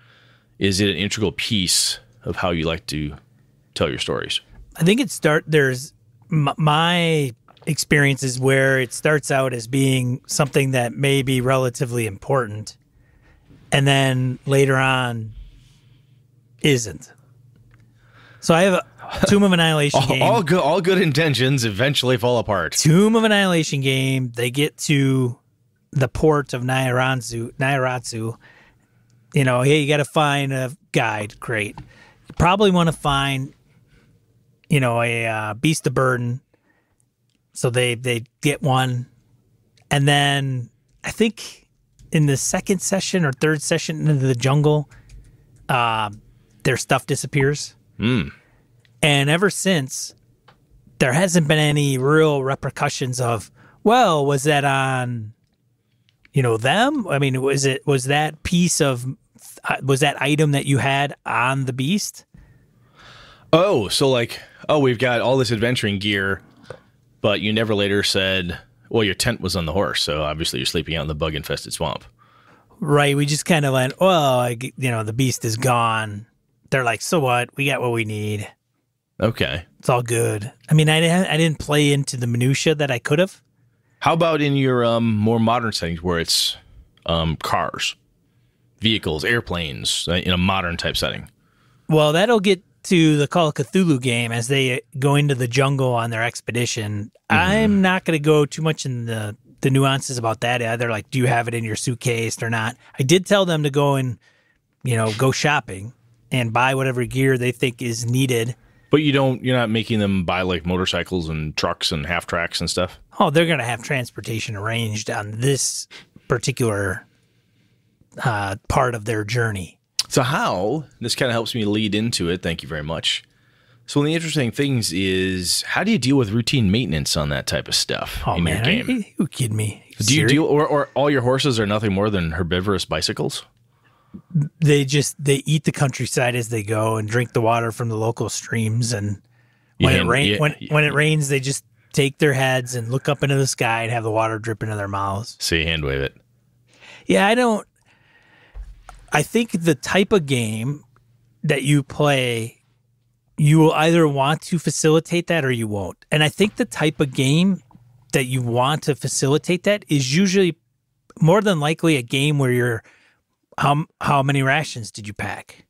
is it an integral piece of how you like to tell your stories? I think there's my experience is where it starts out as being something that may be relatively important, and then later on isn't. So I have a Tomb of Annihilation game. All good intentions eventually fall apart. Tomb of Annihilation game. They get to the port of Nairatsu. Hey, you got to find a guide. Great. You probably want to find, a beast of burden. So they get one. And then I think in the second session or third session into the jungle, their stuff disappears. And ever since, there hasn't been any real repercussions of, well, was that on, them? Was that piece of, was that item that you had on the beast? Oh, so we've got all this adventuring gear, but you never later said, well, your tent was on the horse, so obviously you're sleeping out in the bug-infested swamp. Right, we just kind of went, the beast is gone. They're like, so what? We got what we need. Okay. It's all good. I didn't play into the minutia that I could have. How about in your more modern settings where it's cars, vehicles, airplanes, in a modern type setting? Well, that'll get to the Call of Cthulhu game as they go into the jungle on their expedition. I'm not going to go too much in the nuances about that either. Like, do you have it in your suitcase or not? I did tell them to go and, go shopping and buy whatever gear they think is needed. But you're not making them buy like motorcycles and trucks and half tracks and stuff? Oh, they're going to have transportation arranged on this particular part of their journey. So this kind of helps me lead into it. Thank you very much. So one of the interesting things is, how do you deal with routine maintenance on that type of stuff in your game? Are you kidding me? Do you deal, or all your horses are nothing more than herbivorous bicycles? They eat the countryside as they go and drink the water from the local streams. And when it rains, they just take their heads and look up into the sky and have the water drip into their mouths. So you hand wave it. Yeah, I think the type of game that you play, you will either want to facilitate that or you won't. And I think the type of game that you want to facilitate that is usually more than likely a game where you're, how many rations did you pack?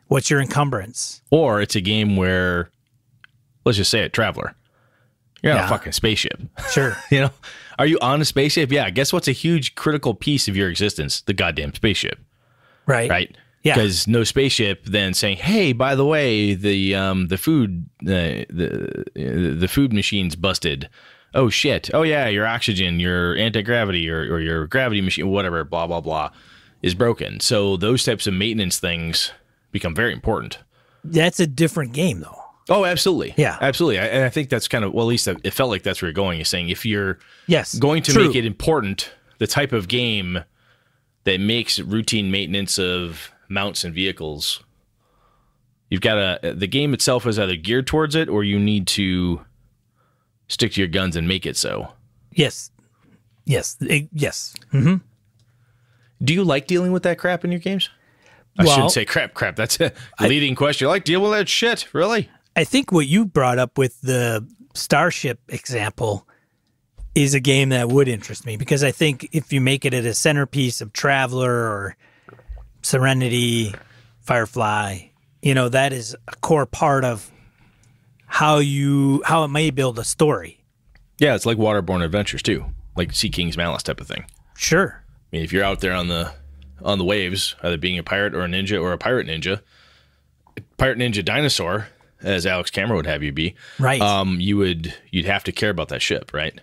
What's your encumbrance? Or it's a game where, let's just say it, Traveler. You're on a fucking spaceship. Sure. Are you on a spaceship? Yeah. Guess what's a huge critical piece of your existence? The goddamn spaceship. Right. Right. Yeah. Because no spaceship then saying, "Hey, by the way, the food machine's busted. Oh shit. Oh yeah, your oxygen, your anti-gravity, or your gravity machine, whatever, blah blah blah, is broken." So those types of maintenance things become very important. That's a different game, though. Oh, absolutely. Yeah. Absolutely. And I think that's kind of, well, at least it felt like that's where you're going. You're saying if you're going to true. make it important, the type of game that makes routine maintenance of mounts and vehicles, you've got the game itself is either geared towards it or you need to stick to your guns and make it so. Yes. Yes. Yes. Mm-hmm. Do you like dealing with that crap in your games? I shouldn't say crap. That's a leading question. You like dealing with that shit? Really? I think what you brought up with the Starship example is a game that would interest me, because I think if you make it at a centerpiece of Traveler or Serenity, Firefly, that is a core part of how it may build a story. Yeah, it's like Waterborne Adventures too, like Sea King's Malice type of thing. Sure. I mean, if you're out there on the waves, either being a pirate or a ninja or a pirate ninja dinosaur, as Alex Cameron would have you be, right? You'd have to care about that ship, right?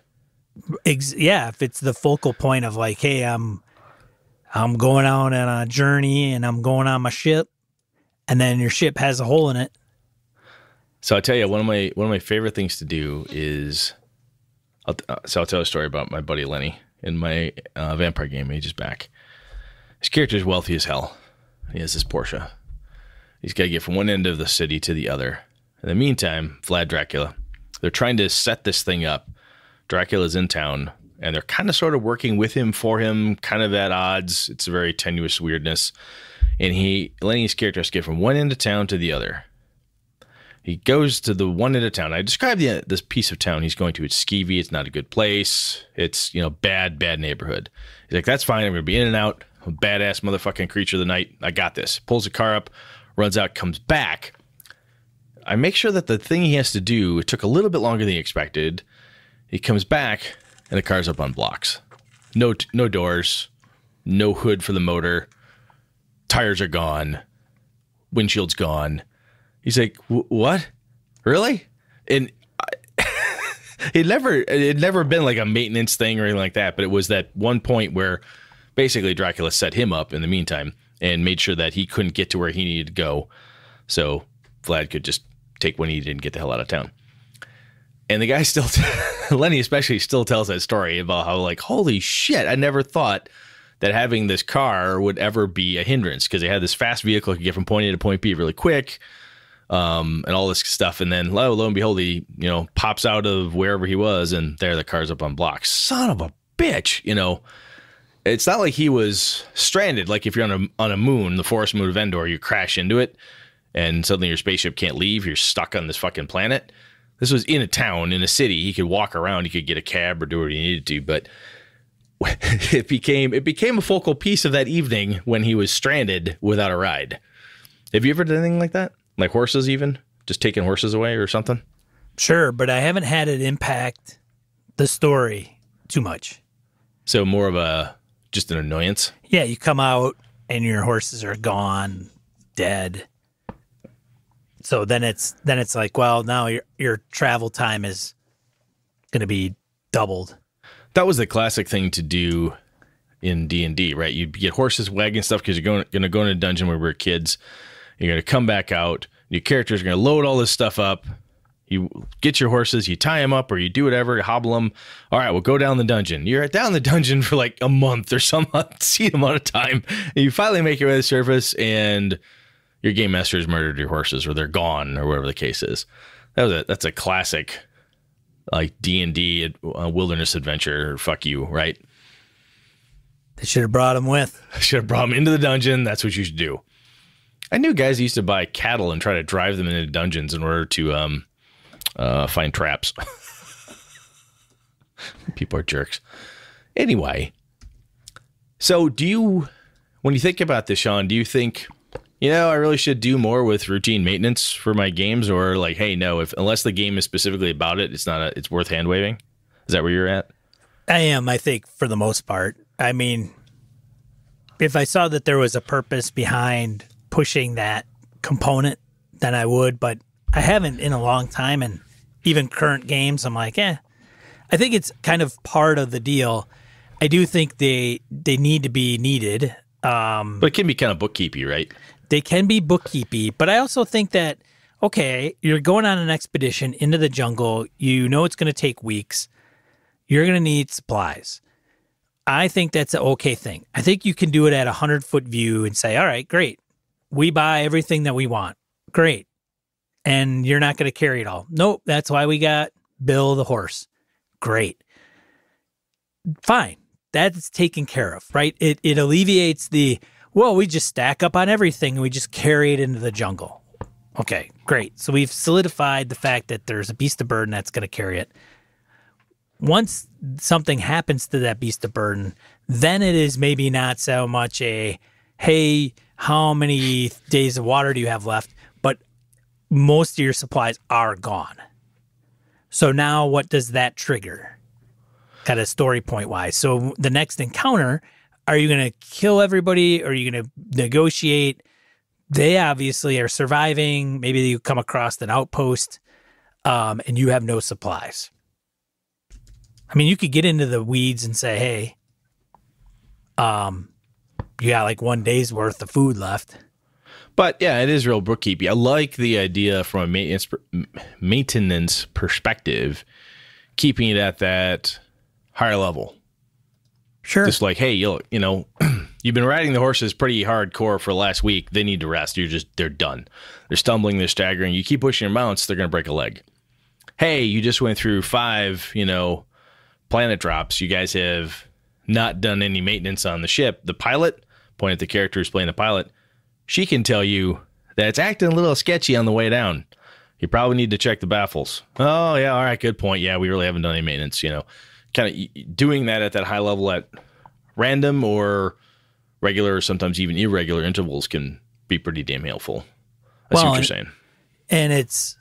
Yeah, if it's the focal point of like, hey, I'm going out on a journey and I'm going on my ship, and then your ship has a hole in it. So I tell you, one of my favorite things to do is, I'll tell a story about my buddy Lenny in my vampire game, Ages Back. His character's wealthy as hell. He has this Porsche. He's got to get from one end of the city to the other. In the meantime, Vlad Dracula, they're trying to set this thing up. Dracula's in town, and they're kind of sort of working with him, for him, kind of at odds. It's a very tenuous weirdness. And Lenny's character has to get from one end of town to the other. He goes to the one end of town. I described this piece of town he's going to. It's skeevy. It's not a good place. It's, bad neighborhood. He's like, that's fine. I'm going to be in and out. I'm a badass motherfucking creature of the night. I got this. Pulls the car up, runs out, comes back. I make sure that the thing he has to do, it took a little bit longer than he expected. He comes back, and the car's up on blocks. No doors. No hood for the motor. Tires are gone. Windshield's gone. He's like, what? Really? And it never been like a maintenance thing or anything like that, but it was that one point where basically Dracula set him up in the meantime and made sure that he couldn't get to where he needed to go, so Vlad could just take what he needed and get the hell out of town. And the guy still, Lenny especially, still tells that story about how, like, holy shit, I never thought that having this car would ever be a hindrance, because they had this fast vehicle that could get from point A to point B really quick. And all this stuff, and then lo and behold, he pops out of wherever he was, and there the car's up on blocks. Son of a bitch, It's not like he was stranded. Like if you're on a moon, the forest moon of Endor, you crash into it, and suddenly your spaceship can't leave. You're stuck on this fucking planet. This was in a town, in a city. He could walk around. He could get a cab or do what he needed to, but it became a focal piece of that evening when he was stranded without a ride. Have you ever done anything like that? Like horses, even? Just taking horses away or something? Sure, but I haven't had it impact the story too much. So more of just an annoyance? Yeah, you come out and your horses are gone, dead. So then it's like, well, now your travel time is going to be doubled. That was the classic thing to do in D&D, right? You'd get horses, wagon stuff, because you're going to go in a dungeon where we're kids. You're going to come back out. Your characters are going to load all this stuff up. You get your horses, you tie them up, or you do whatever, you hobble them. All right, we'll go down the dungeon. You're down the dungeon for like a month or some obscene amount of time. And you finally make your way to the surface, and your game master has murdered your horses, or they're gone, or whatever the case is. That's a classic like D&D, Wilderness Adventure, fuck you, right? They should have brought him with. Should have brought him into the dungeon. That's what you should do. I knew guys used to buy cattle and try to drive them into dungeons in order to find traps. People are jerks. Anyway, so when you think about this, Sean, do you think, I really should do more with routine maintenance for my games, or like, hey, no, unless the game is specifically about it, it's worth hand waving? Is that where you're at? I am, I think, for the most part. I mean, if I saw that there was a purpose behind pushing that component, then I would, but I haven't in a long time, and even current games, I'm like, I think it's kind of part of the deal. I do think they need to be needed. But it can be kind of bookkeepy, right? They can be bookkeepy, but I also think that, okay, you're going on an expedition into the jungle. You know it's going to take weeks. You're going to need supplies. I think that's an okay thing. I think you can do it at 100-foot view and say, all right, great. We buy everything that we want. Great. And you're not going to carry it all. Nope, that's why we got Bill the horse. Great. Fine. That's taken care of, right? It alleviates we just stack up on everything and we just carry it into the jungle. Okay, great. So we've solidified the fact that there's a beast of burden that's going to carry it. Once something happens to that beast of burden, then it is maybe not so much hey, how many days of water do you have left? But most of your supplies are gone. So now what does that trigger? Kind of story point wise. So the next encounter, are you going to kill everybody? Or are you going to negotiate? They obviously are surviving. Maybe you come across an outpost and you have no supplies. I mean, you could get into the weeds and say, hey, you got like 1 day's worth of food left. But yeah, it is real bookkeeping. I like the idea from a maintenance perspective, keeping it at that higher level. Sure. Just like, hey, you've been riding the horses pretty hardcore for last week. They need to rest. They're done. They're stumbling, they're staggering. You keep pushing your mounts, they're going to break a leg. Hey, you just went through 5, planet drops. You guys have not done any maintenance on the ship. The pilot, point at the character who's playing the pilot, she can tell you that it's acting a little sketchy on the way down. You probably need to check the baffles. Oh, yeah, all right, good point. Yeah, we really haven't done any maintenance, Kind of doing that at that high level at random or regular or sometimes even irregular intervals can be pretty damn helpful. I see what you're saying. And it's,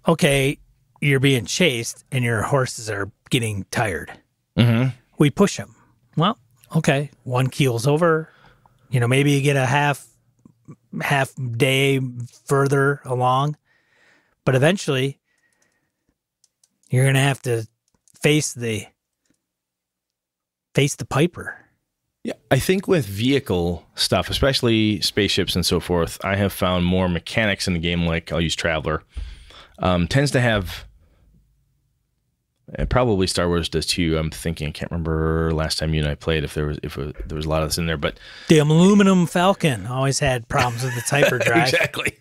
okay, you're being chased and your horses are getting tired. Mm-hmm. We push them. Well, okay, one keel's over. Maybe you get a half day further along, but eventually you're going to have to face the piper. Yeah, I think with vehicle stuff, especially spaceships and so forth, I have found more mechanics in the game. Like I'll use Traveler, tends to have. Probably Star Wars does too. I'm thinking, I can't remember last time you and I played if there was a lot of this in there, but the aluminum Falcon always had problems with the Typer drive. Exactly.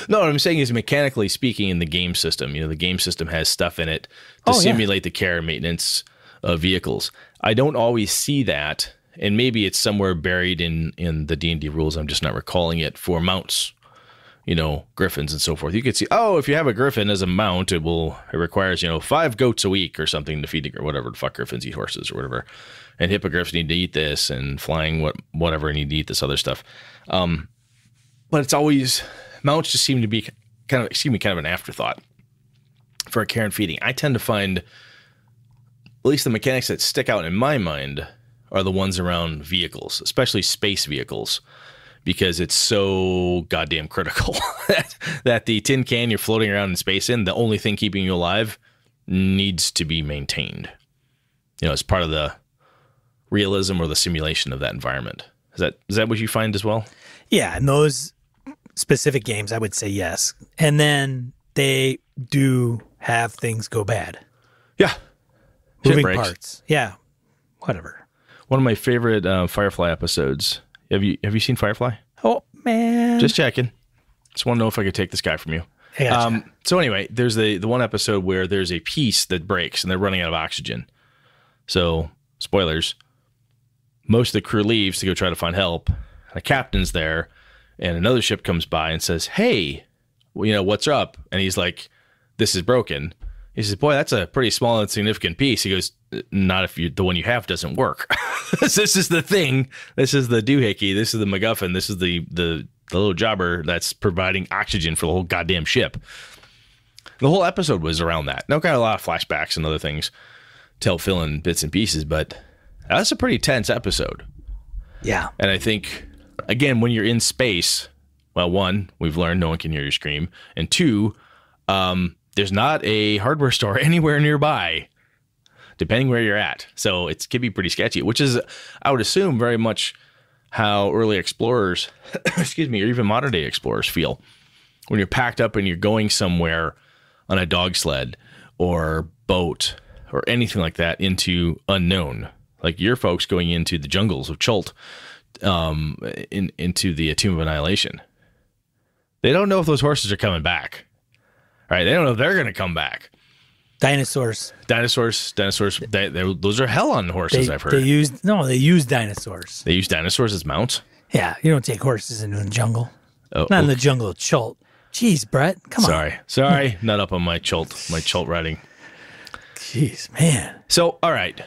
No, what I'm saying is mechanically speaking in the game system, the game system has stuff in it to simulate the care and maintenance of vehicles. I don't always see that, and maybe it's somewhere buried in the D&D rules. I'm just not recalling it for mounts, griffins and so forth. You could see, if you have a griffin as a mount, it requires, 5 goats a week or something to feed or whatever the fuck griffins eat horses or whatever. And hippogriffs need to eat this and flying whatever need to eat this other stuff. But it's always... Mounts just seem to be kind of an afterthought for care and feeding. I tend to find, at least the mechanics that stick out in my mind are the ones around vehicles, especially space vehicles, because it's so goddamn critical that the tin can you're floating around in space in, the only thing keeping you alive, needs to be maintained. As part of the realism or the simulation of that environment. Is that what you find as well? Yeah, and those specific games, I would say yes. And then they do have things go bad. Yeah. Moving parts. Yeah. Whatever. One of my favorite Firefly episodes. Have you seen Firefly? Oh, man. Just checking. Just want to know if I could take this guy from you. I gotcha. So anyway, there's the one episode where there's a piece that breaks and they're running out of oxygen. So, spoilers, most of the crew leaves to go try to find help. The captain's there, and another ship comes by and says, hey, well, what's up? And he's like, this is broken. He says, boy, that's a pretty small and significant piece. He goes, not if the one you have doesn't work. This is the thing. This is the doohickey. This is the MacGuffin. This is the little jobber that's providing oxygen for the whole goddamn ship. The whole episode was around that. Now, got a lot of flashbacks and other things to help fill in bits and pieces, but that's a pretty tense episode. Yeah. And I think, again, when you're in space, well, one, we've learned no one can hear you scream. And two, there's not a hardware store anywhere nearby, depending where you're at. So it can be pretty sketchy, which is, I would assume, very much how early explorers, excuse me, or even modern day explorers feel when you're packed up and you're going somewhere on a dog sled or boat or anything like that into unknown. Like your folks going into the jungles of Chult, into the Tomb of Annihilation. They don't know if those horses are coming back. Right? They don't know if they're going to come back. Dinosaurs. Those are hell on horses, I've heard. They use dinosaurs. They use dinosaurs as mounts? Yeah, you don't take horses into the jungle. Oh, Not in the jungle of Chult. Jeez, Brett, come on. Sorry, not up on my Chult riding. Jeez, man. So, all right.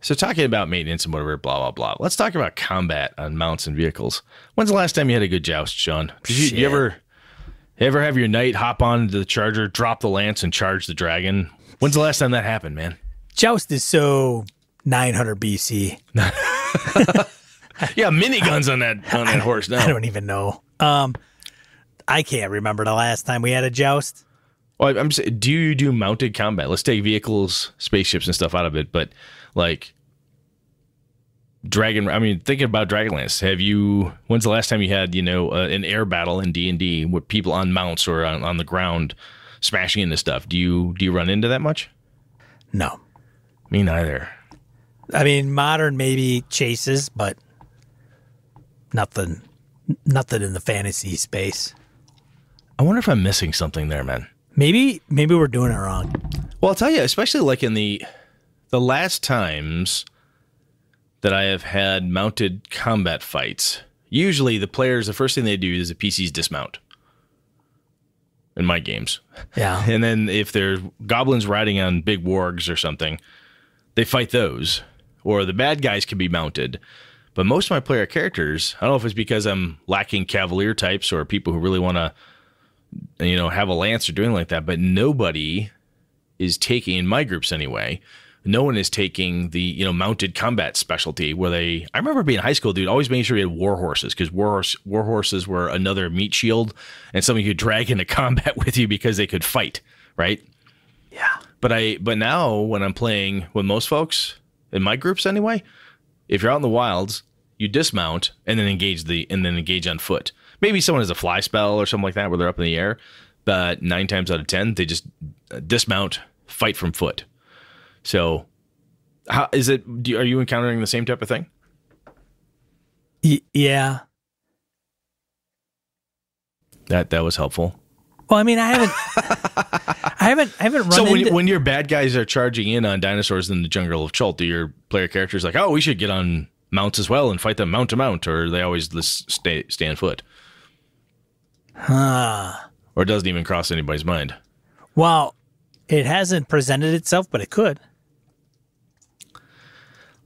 So talking about maintenance and whatever, blah, blah, blah. Let's talk about combat on mounts and vehicles. When's the last time you had a good joust, Sean? Did you ever have your knight hop onto the charger, drop the lance, and charge the dragon? When's the last time that happened, man? Joust is so 900 BC. Yeah, miniguns on that horse now. I don't even know. I can't remember the last time we had a joust. Well, I'm saying, do you do mounted combat? Let's take vehicles, spaceships, and stuff out of it. But like thinking about Dragonlance, when's the last time you had, an air battle in D&D with people on mounts or on the ground smashing into stuff? Do you run into that much? No. Me neither. I mean, modern maybe chases, but nothing in the fantasy space. I wonder if I'm missing something there, man. Maybe we're doing it wrong. Well, I'll tell you, especially like in the last times that I have had mounted combat fights, usually the players, the first thing they do is the PCs dismount in my games. Yeah. And then if there's goblins riding on big wargs or something, they fight those. Or the bad guys can be mounted. But most of my player characters, I don't know if it's because I'm lacking cavalier types or people who really want to, have a lance or doing like that, but nobody is taking, in my groups anyway, no one is taking the, mounted combat specialty where I remember being in high school, dude, always making sure we had war horses, because war horses were another meat shield and something you could drag into combat with you because they could fight, right? Yeah. But now when I'm playing with most folks, in my groups anyway, if you're out in the wilds, you dismount and then engage on foot. Maybe someone has a fly spell or something like that where they're up in the air, but 9 times out of 10, they just dismount, fight from foot. So, how is it? Are you encountering the same type of thing? Yeah. That was helpful. Well, I mean, I haven't run so into... when your bad guys are charging in on dinosaurs in the jungle of Chult, do your player characters like, oh, we should get on mounts as well and fight them mount to mount, or they always just stay on foot? Or it doesn't even cross anybody's mind? Well, it hasn't presented itself, but it could.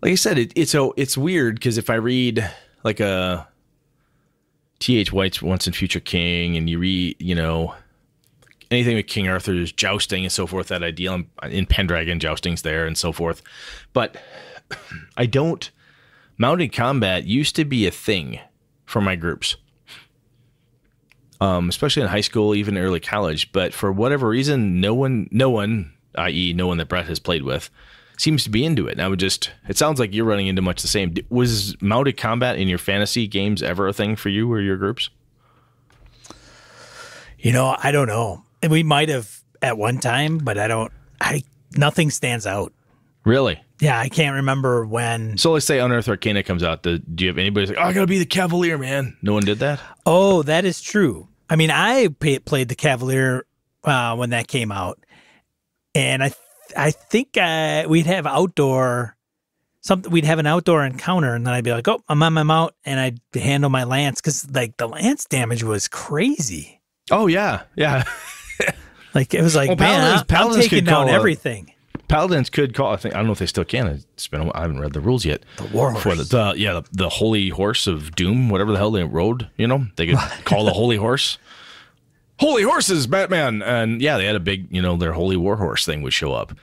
Like I said, it's weird because if I read like a T.H. White's Once and Future King, and you read, anything with King Arthur's jousting and so forth, that idea in Pendragon, jousting's there and so forth. But mounted combat used to be a thing for my groups. Especially in high school, even early college. But for whatever reason, no one, i.e. no one that Brett has played with, seems to be into it. And it sounds like you're running into much the same. Was mounted combat in your fantasy games ever a thing for you or your groups? I don't know. We might have at one time, but nothing stands out. Really? Yeah, I can't remember when. So let's say Unearthed Arcana comes out. Do you have anybody like, oh, I gotta be the Cavalier, man? No one did that? Oh, that is true. I mean, I played the Cavalier when that came out, and I think we'd have we'd have an outdoor encounter, and then I'd be like, oh, I'm on my mount, and I'd handle my lance, because like the lance damage was crazy. Oh yeah, yeah. Like it was like, Well, man, I'm taking down everything. Paladins could call. I don't know if they still can. It's been. I haven't read the rules yet. The Warhorse. The Holy Horse of Doom, whatever the hell they rode. You know, they could call the Holy Horse. Holy horses, Batman, and yeah, they had a big. Their Holy Warhorse thing would show up.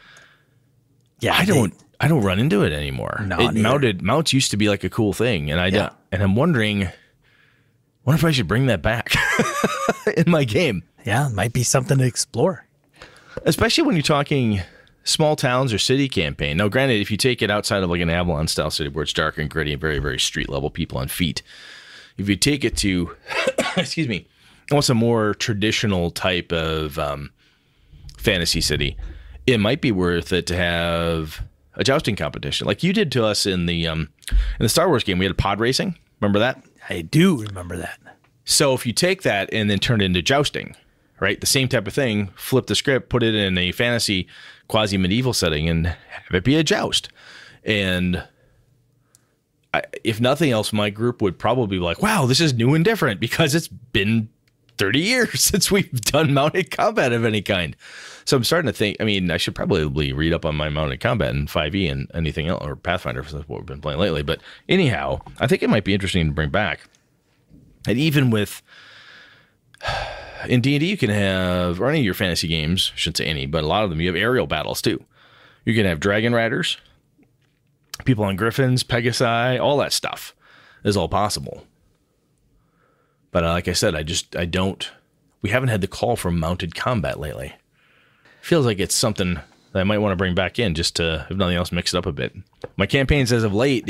Yeah, I don't run into it anymore. No, mounts used to be like a cool thing, and and I'm wondering if I should bring that back in my game. Yeah, it might be something to explore. Especially when you're talking small towns or city campaign. Now, granted, if you take it outside of like an Avalon-style city where it's dark and gritty and very, very street-level people on feet, if you take it to, excuse me, almost a more traditional type of fantasy city, it might be worth it to have a jousting competition, like you did to us in the Star Wars game. We had pod racing. Remember that? I do remember that. So if you take that and then turn it into jousting, right? The same type of thing, flip the script, put it in a fantasy quasi-medieval setting and have it be a joust. And if nothing else, my group would probably be like, wow, this is new and different, because it's been 30 years since we've done mounted combat of any kind. So I'm starting to think, I should probably read up on my mounted combat in 5e and anything else, or Pathfinder, for what we've been playing lately. But anyhow, I think it might be interesting to bring back. And even with, in D&D, you can have, or any of your fantasy games, I shouldn't say any, but a lot of them, you have aerial battles too. You can have dragon riders, people on griffins, pegasi, all that stuff is all possible. But like I said, we haven't had the call for mounted combat lately. Feels like it's something that I might want to bring back in, just to, if nothing else, mix it up a bit. My campaigns as of late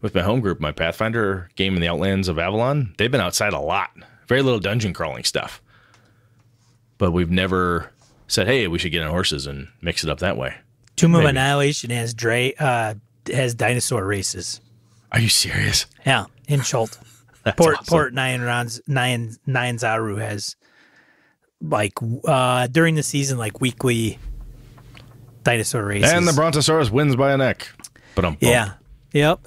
with my home group, my Pathfinder game in the Outlands of Avalon, they've been outside a lot. Very little dungeon crawling stuff. But we've never said, hey, we should get on horses and mix it up that way. Tomb of Annihilation has dinosaur races. Are you serious? Yeah, in Schult. Port Nyanzaru has, like, during the season, like, weekly dinosaur races. And the Brontosaurus wins by a neck. Yeah. Yep.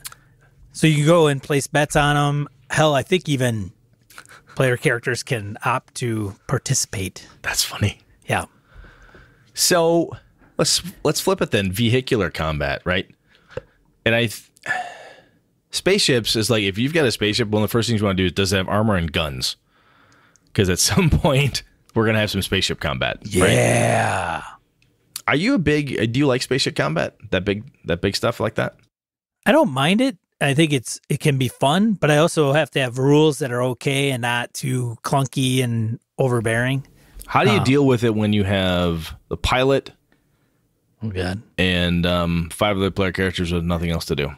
So you can go and place bets on them. Hell, I think even player characters can opt to participate. That's funny. Yeah. So let's flip it then. Vehicular combat, right? And spaceships is like, if you've got a spaceship, one of the first things you want to do is, does it have armor and guns? Because at some point we're gonna have some spaceship combat. Yeah. Right? Are you do you like spaceship combat? That big stuff like that? I don't mind it. I think it can be fun, but I also have to have rules that are okay and not too clunky and overbearing. How do you deal with it when you have the pilot and 5 other player characters with nothing else to do?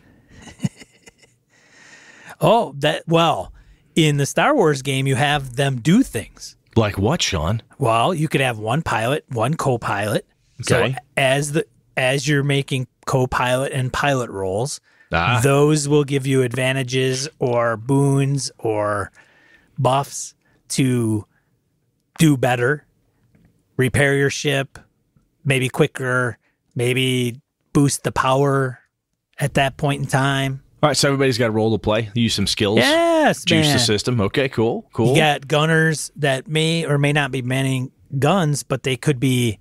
In the Star Wars game, you have them do things. Like what, Sean? Well, you could have one pilot, one co-pilot. Okay. So as you're making co-pilot and pilot roles, those will give you advantages or boons or buffs to do better, repair your ship, maybe quicker, maybe boost the power at that point in time. All right, so everybody's got a role to play. Use some skills. Yes, juice man. the system. Okay, cool. You got gunners that may or may not be manning guns, but they could be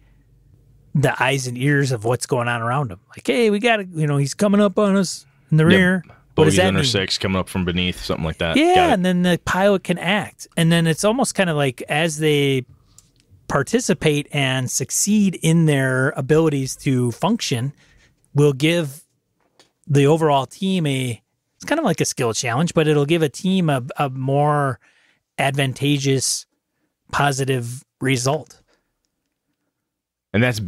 the eyes and ears of what's going on around them. Like, hey, we got to, he's coming up on us in the rear. What does that under mean? 6 coming up from beneath, something like that. Yeah, and then the pilot can act. And then it's almost kind of like as they participate and succeed in their abilities to function, will give the overall team it's kind of like a skill challenge, but it'll give a team a more advantageous, positive result. And that's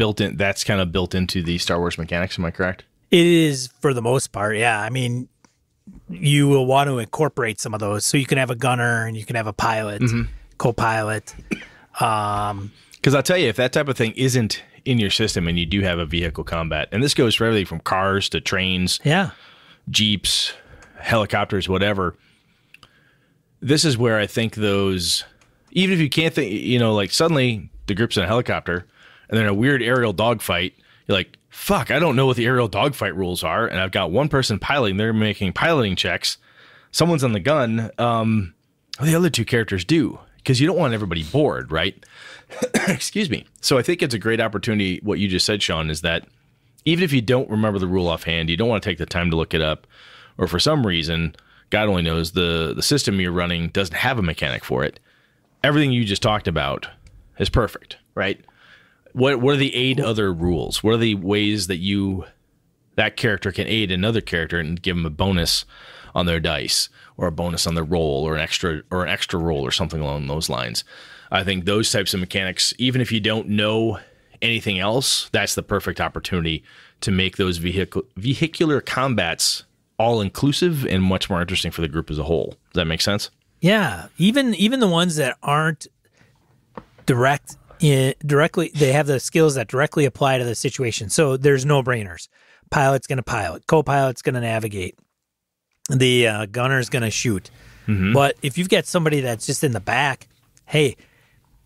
kind of built into the Star Wars mechanics, am I correct? It is for the most part, yeah. I mean, you will want to incorporate some of those. So you can have a gunner and you can have a pilot, co-pilot. Because I'll tell you, if that type of thing isn't in your system and you do have a vehicle combat, and this goes for everything from cars to trains, Jeeps, helicopters, whatever, this is where I think those, even if you can't think, like suddenly the group's in a helicopter and they're in a weird aerial dogfight. You're like, fuck, I don't know what the aerial dogfight rules are. And I've got one person piloting, they're making piloting checks. Someone's on the gun. The other two characters do, because you don't want everybody bored, right? Excuse me. So I think it's a great opportunity. What you just said, Sean, is that even if you don't remember the rule offhand, you don't want to take the time to look it up, or for some reason, God only knows, the system you're running doesn't have a mechanic for it. Everything you just talked about is perfect, right? What are the 8 other rules? What are the ways that that character can aid another character and give them a bonus on their dice, or a bonus on their roll, or an extra roll, or something along those lines? I think those types of mechanics, even if you don't know anything else, that's the perfect opportunity to make those vehicular combats all inclusive and much more interesting for the group as a whole. Does that make sense? Yeah, even the ones that aren't directly, they have the skills that directly apply to the situation. So there's no-brainers. Pilot's going to pilot. Co-pilot's going to navigate. The gunner's going to shoot. Mm-hmm. But if you've got somebody that's just in the back, hey,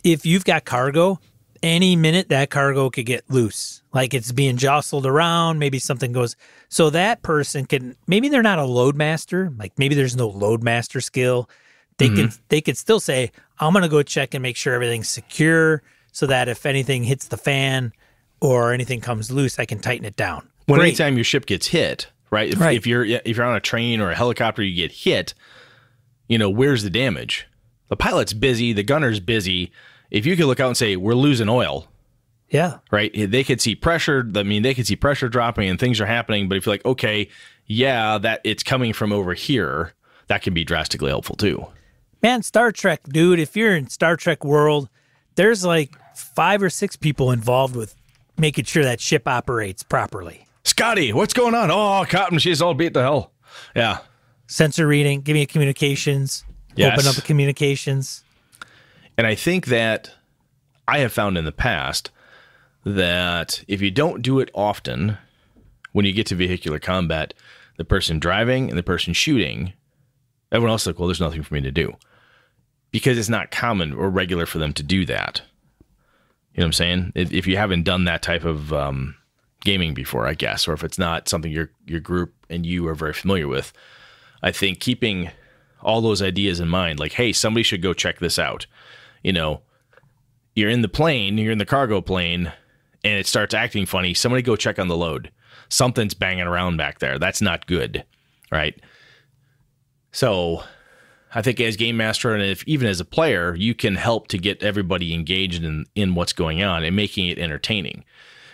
if you've got cargo, any minute that cargo could get loose. Like it's being jostled around, maybe something goes. So that person can, maybe they're not a load master, like maybe there's no load master skill. They could still say, I'm going to go check and make sure everything's secure so that if anything hits the fan or anything comes loose, I can tighten it down. Well, anytime your ship gets hit, right? If you're on a train or a helicopter, you get hit, where's the damage? The pilot's busy, the gunner's busy. If you could look out and say, we're losing oil. Yeah. Right. They could see pressure. They could see pressure dropping and things are happening. But if you're like, okay, yeah, that it's coming from over here, that can be drastically helpful too. Man, Star Trek, dude, if you're in Star Trek world, there's like 5 or 6 people involved with making sure that ship operates properly. Scotty, what's going on? Oh, Captain, she's all beat to hell. Yeah. Sensor reading, give me a communications. Yes. Open up a communications. And I think that I have found in the past that if you don't do it often, when you get to vehicular combat, the person driving and the person shooting, everyone else is like, well, there's nothing for me to do. Because it's not common or regular for them to do that. You know what I'm saying? If you haven't done that type of gaming before, I guess, or if it's not something your group and you are very familiar with, I think keeping all those ideas in mind, like, hey, somebody should go check this out. You're in the plane, you're in the cargo plane, and it starts acting funny. Somebody go check on the load. Something's banging around back there. That's not good, right? So I think as game master and even as a player, you can help to get everybody engaged in what's going on and making it entertaining.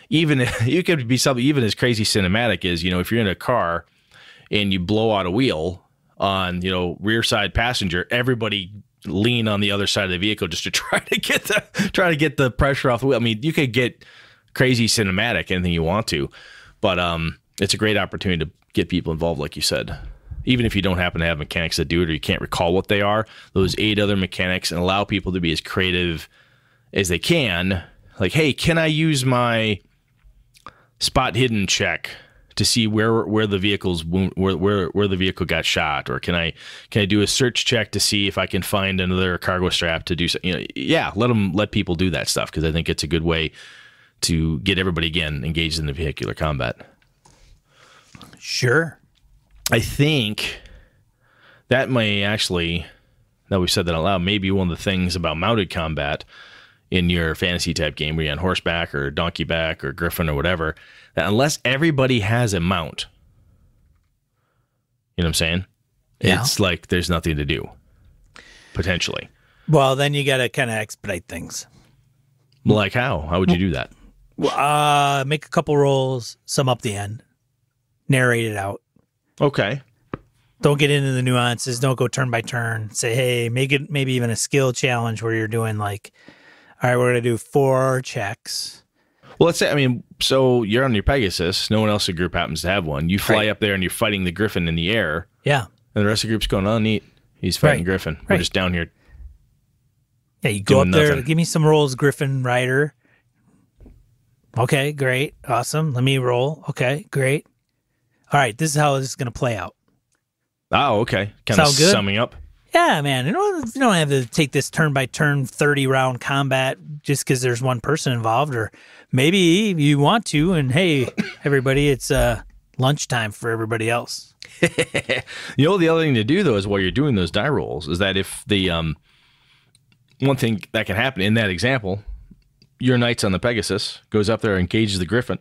Even you could be something even as crazy cinematic as, if you're in a car and you blow out a wheel on, rear side passenger, everybody lean on the other side of the vehicle just to try to get the pressure off the wheel. I mean, you could get crazy cinematic, anything you want to, but it's a great opportunity to get people involved, like you said. Even if you don't happen to have mechanics that do it or you can't recall what they are, those 8 other mechanics, and allow people to be as creative as they can. Like, hey, can I use my spot hidden check to see where the vehicle's where the vehicle got shot, or can I do a search check to see if I can find another cargo strap to do so? Let people do that stuff, because I think it's a good way to get everybody again engaged in the vehicular combat. Sure. I think that may actually, now we've said that out loud, maybe one of the things about mounted combat in your fantasy type game where you're on horseback or donkey back or griffin or whatever, that unless everybody has a mount, you know what I'm saying? Yeah. It's like there's nothing to do, potentially. Well, then you got to kind of expedite things. Like how? How would you do that? Make a couple rolls, sum up the end, narrate it out. Okay. Don't get into the nuances. Don't go turn by turn. Say, hey, make it maybe even a skill challenge where you're doing like, all right, we're going to do 4 checks. Well, let's say, so you're on your Pegasus. No one else in the group happens to have one. You fly up there and you're fighting the Griffin in the air. Yeah. And the rest of the group's going, oh, neat. He's fighting Griffin. We're just down here. Yeah, you go up there, give me some rolls, Griffin Rider. Okay, great. Awesome. Let me roll. Okay, great. All right, this is how this is going to play out. Oh, okay. Kind of summing up. Yeah, man. You don't have to take this turn by turn 30 round combat just because there's one person involved, or maybe you want to. And hey, everybody, it's lunchtime for everybody else. The other thing to do though is while you're doing those die rolls is that if the one thing that can happen in that example, your knight's on the Pegasus goes up there, engages the Griffin.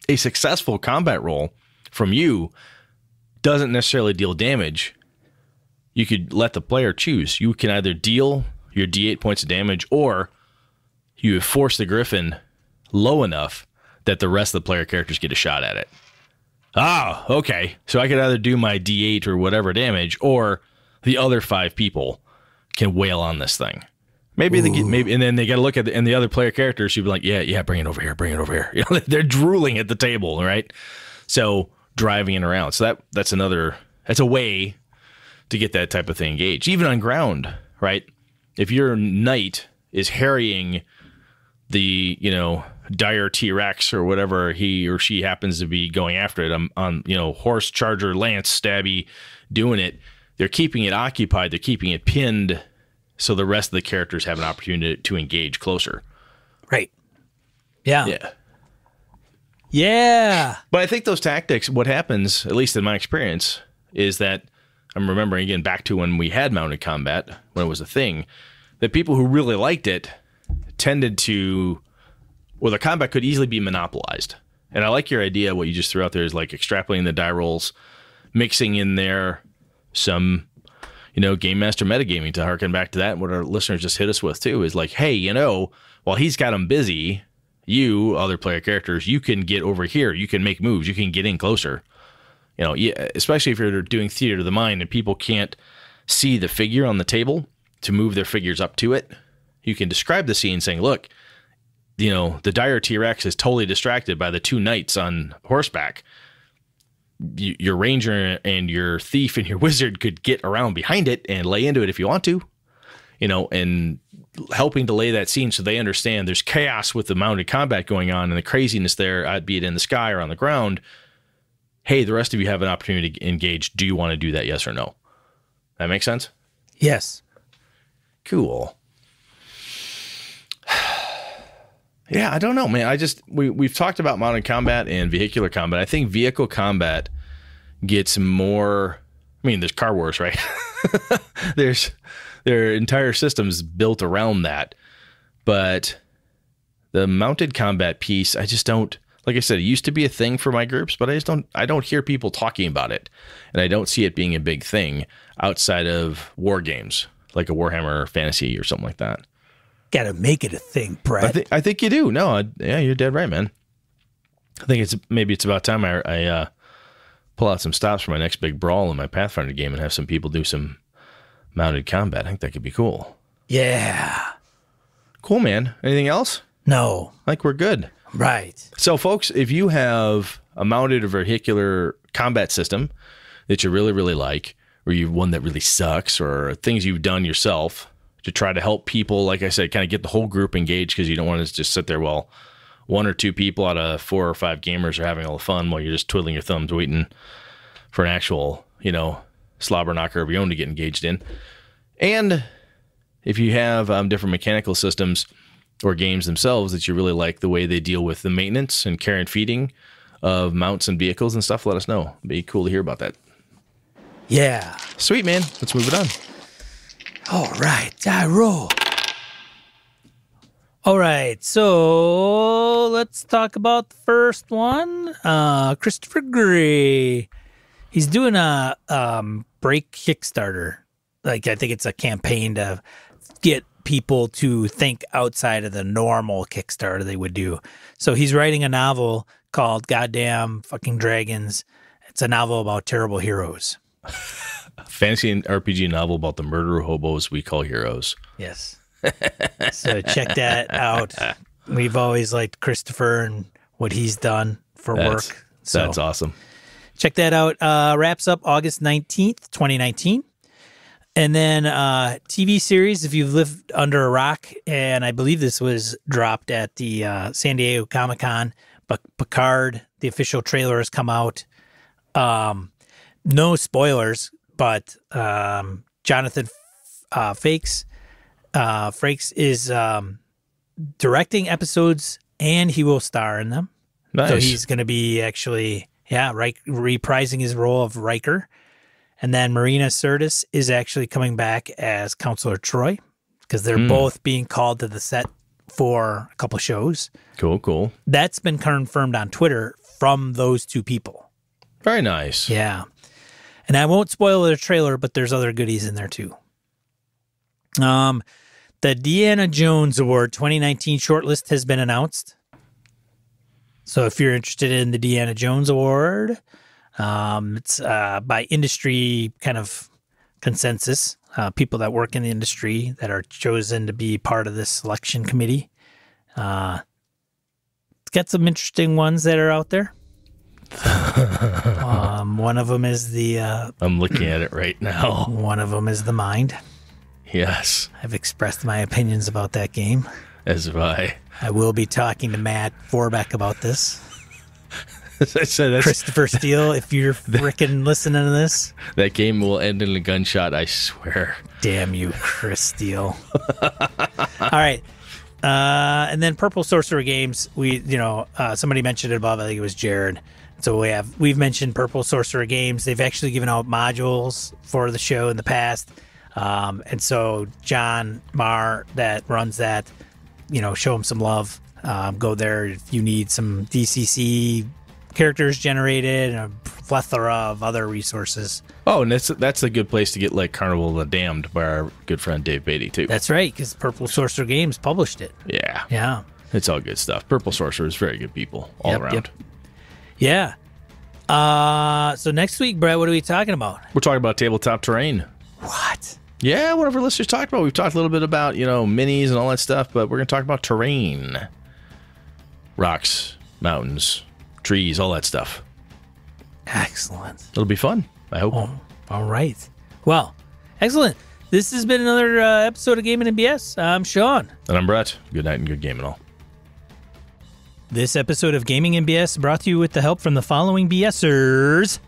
A successful combat roll from you doesn't necessarily deal damage. You could let the player choose. You can either deal your D8 points of damage, or you force the Griffin low enough that the rest of the player characters get a shot at it. Ah, okay. So I could either do my D8 or whatever damage, or the other 5 people can wail on this thing. Maybe they get, and then they got to look at the other player characters. You'd be like, yeah, bring it over here, bring it over here. You know, they're drooling at the table, right? So driving it around. So that's a way to get that type of thing engaged, even on ground, right? If your knight is harrying the, dire T-Rex or whatever he or she happens to be going after it on horse, charger, lance, stabby, doing it, they're keeping it occupied, they're keeping it pinned, so the rest of the characters have an opportunity to engage closer. Right. Yeah. Yeah. Yeah. But I think those tactics, what happens, at least in my experience, is that I'm remembering again back to when we had mounted combat, when it was a thing, that people who really liked it tended to, well, the combat could easily be monopolized. And I like your idea, what you just threw out there is like extrapolating the die rolls, mixing in there some, Game Master metagaming, to harken back to that. And what our listeners just hit us with too is like, hey, while he's got them busy, you, other player characters, you can get over here, you can make moves, you can get in closer. Especially if you're doing theater of the mind and people can't see the figure on the table to move their figures up to it, you can describe the scene saying, look, the dire T-Rex is totally distracted by the 2 knights on horseback. Your ranger and your thief and your wizard could get around behind it and lay into it if you want to, and helping to lay that scene so they understand there's chaos with the mounted combat going on and the craziness there, be it in the sky or on the ground. Hey, the rest of you have an opportunity to engage. Do you want to do that? Yes or no? That makes sense? Yes. Cool. Yeah, I don't know, man. We've talked about mounted combat and vehicular combat. I think vehicle combat gets more, there's Car Wars, right? There are entire systems built around that. But the mounted combat piece, I just don't, like I said, it used to be a thing for my groups, but I don't hear people talking about it. And I don't see it being a big thing outside of war games, like a Warhammer Fantasy or something like that. Got to make it a thing, Brett. I think you do. No, yeah, you're dead right, man. I think it's about time I pull out some stops for my next big brawl in my Pathfinder game and have some people do some mounted combat. I think that could be cool. Yeah. Cool, man. Anything else? No. I think we're good. Right. So, folks, if you have a mounted or vehicular combat system that you really, really like, or you've one that really sucks, or things you've done yourself to try to help people, like I said, kind of get the whole group engaged, because you don't want to just sit there while 1 or 2 people out of 4 or 5 gamers are having all the fun while you're just twiddling your thumbs waiting for an actual, slobber knocker of your own to get engaged in. And if you have different mechanical systems or games themselves that you really like the way they deal with the maintenance and care and feeding of mounts and vehicles and stuff, let us know. It'd be cool to hear about that. Yeah. Sweet, man. Let's move it on. All right. Die roll. All right. So let's talk about the first one. Christopher Gray. He's doing a break Kickstarter. Like, I think it's a campaign to get people to think outside of the normal Kickstarter they would do. So he's writing a novel called Goddamn Fucking Dragons. It's a novel about terrible heroes. Fantasy and RPG novel about the murderer hobos we call heroes. Yes. So check that out. We've always liked Christopher and what he's done for work. So that's awesome. Check that out. Wraps up August 19th, 2019. And then TV series, if you've lived under a rock, and I believe this was dropped at the San Diego Comic-Con, but Picard, the official trailer has come out. No spoilers, but Jonathan Frakes. Frakes is directing episodes, and he will star in them. Nice. So he's going to be actually, reprising his role of Riker. And then Marina Sirtis is actually coming back as Counselor Troy, because they're both being called to the set for a couple shows. Cool. That's been confirmed on Twitter from those two people. Very nice. Yeah. And I won't spoil the trailer, but there's other goodies in there too. The Deanna Jones Award 2019 shortlist has been announced. So if you're interested in the Deanna Jones Award, it's by industry kind of consensus, people that work in the industry that are chosen to be part of this selection committee. It's got some interesting ones that are out there. One of them is the... I'm looking at it right now. One of them is The Mind. Yes. I've expressed my opinions about that game. As have I. I will be talking to Matt Forbeck about this. As I said, that's, Christopher Steele, if you're frickin' listening to this. that game will end in a gunshot, I swear. Damn you, Chris Steele. All right. And then Purple Sorcerer Games, somebody mentioned it above, I think it was Jared. So we've mentioned Purple Sorcerer Games. They've actually given out modules for the show in the past. And so John Marr that runs that, show him some love. Go there if you need some DCC characters generated and a plethora of other resources. Oh, and that's a good place to get like Carnival of the Damned by our good friend Dave Beatty too. That's right, because Purple Sorcerer Games published it. Yeah. It's all good stuff. Purple Sorcerer is very good people all around. Yep. Yeah. So next week, Brett, what are we talking about? We're talking about tabletop terrain. What? Yeah, one of our listeners talked about. We've talked a little bit about, minis and all that stuff, but we're going to talk about terrain. Rocks, mountains, trees, all that stuff. Excellent. It'll be fun, I hope. Oh, all right. Well, excellent. This has been another episode of Gaming and BS. I'm Sean. And I'm Brett. Good night and good game and all. This episode of Gaming and BS brought to you with the help from the following BSers: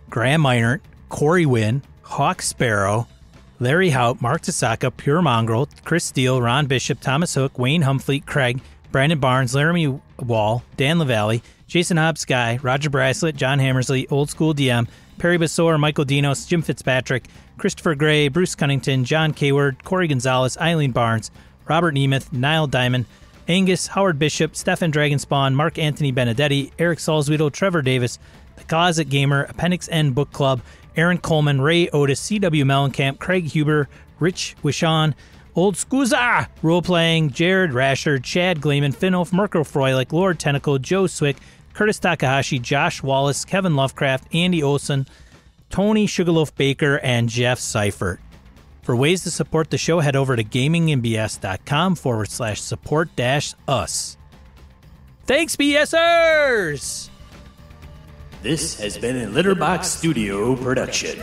Graham Meinert, Corey Wynn, Hawk Sparrow, Larry Hout, Mark Tasaka, Pure Mongrel, Chris Steele, Ron Bishop, Thomas Hook, Wayne Humfleet, Craig, Brandon Barnes, Laramie Wall, Dan LaValle, Jason Hobbs Sky, Roger Braslett, John Hammersley, Old School DM, Perry Basor, Michael Dinos, Jim Fitzpatrick, Christopher Gray, Bruce Cunnington, John Kayward, Corey Gonzalez, Eileen Barnes, Robert Nemeth, Niall Diamond, Angus, Howard Bishop, Stefan Dragonspawn, Mark Anthony Benedetti, Eric Salzweedle, Trevor Davis, The Closet Gamer, Appendix N Book Club, Aaron Coleman, Ray Otis, C.W. Mellencamp, Craig Huber, Rich Wishon, Old Scuza, Role-Playing, Jared Rasher, Chad Gleeman, Finolf, Mirko Froelich, Lord Tentacle, Joe Swick, Curtis Takahashi, Josh Wallace, Kevin Lovecraft, Andy Olson, Tony Sugarloaf Baker, and Jeff Seifert. For ways to support the show, head over to gamingandbs.com/support-us. Thanks, BSers! This has been a Litterbox Studio production.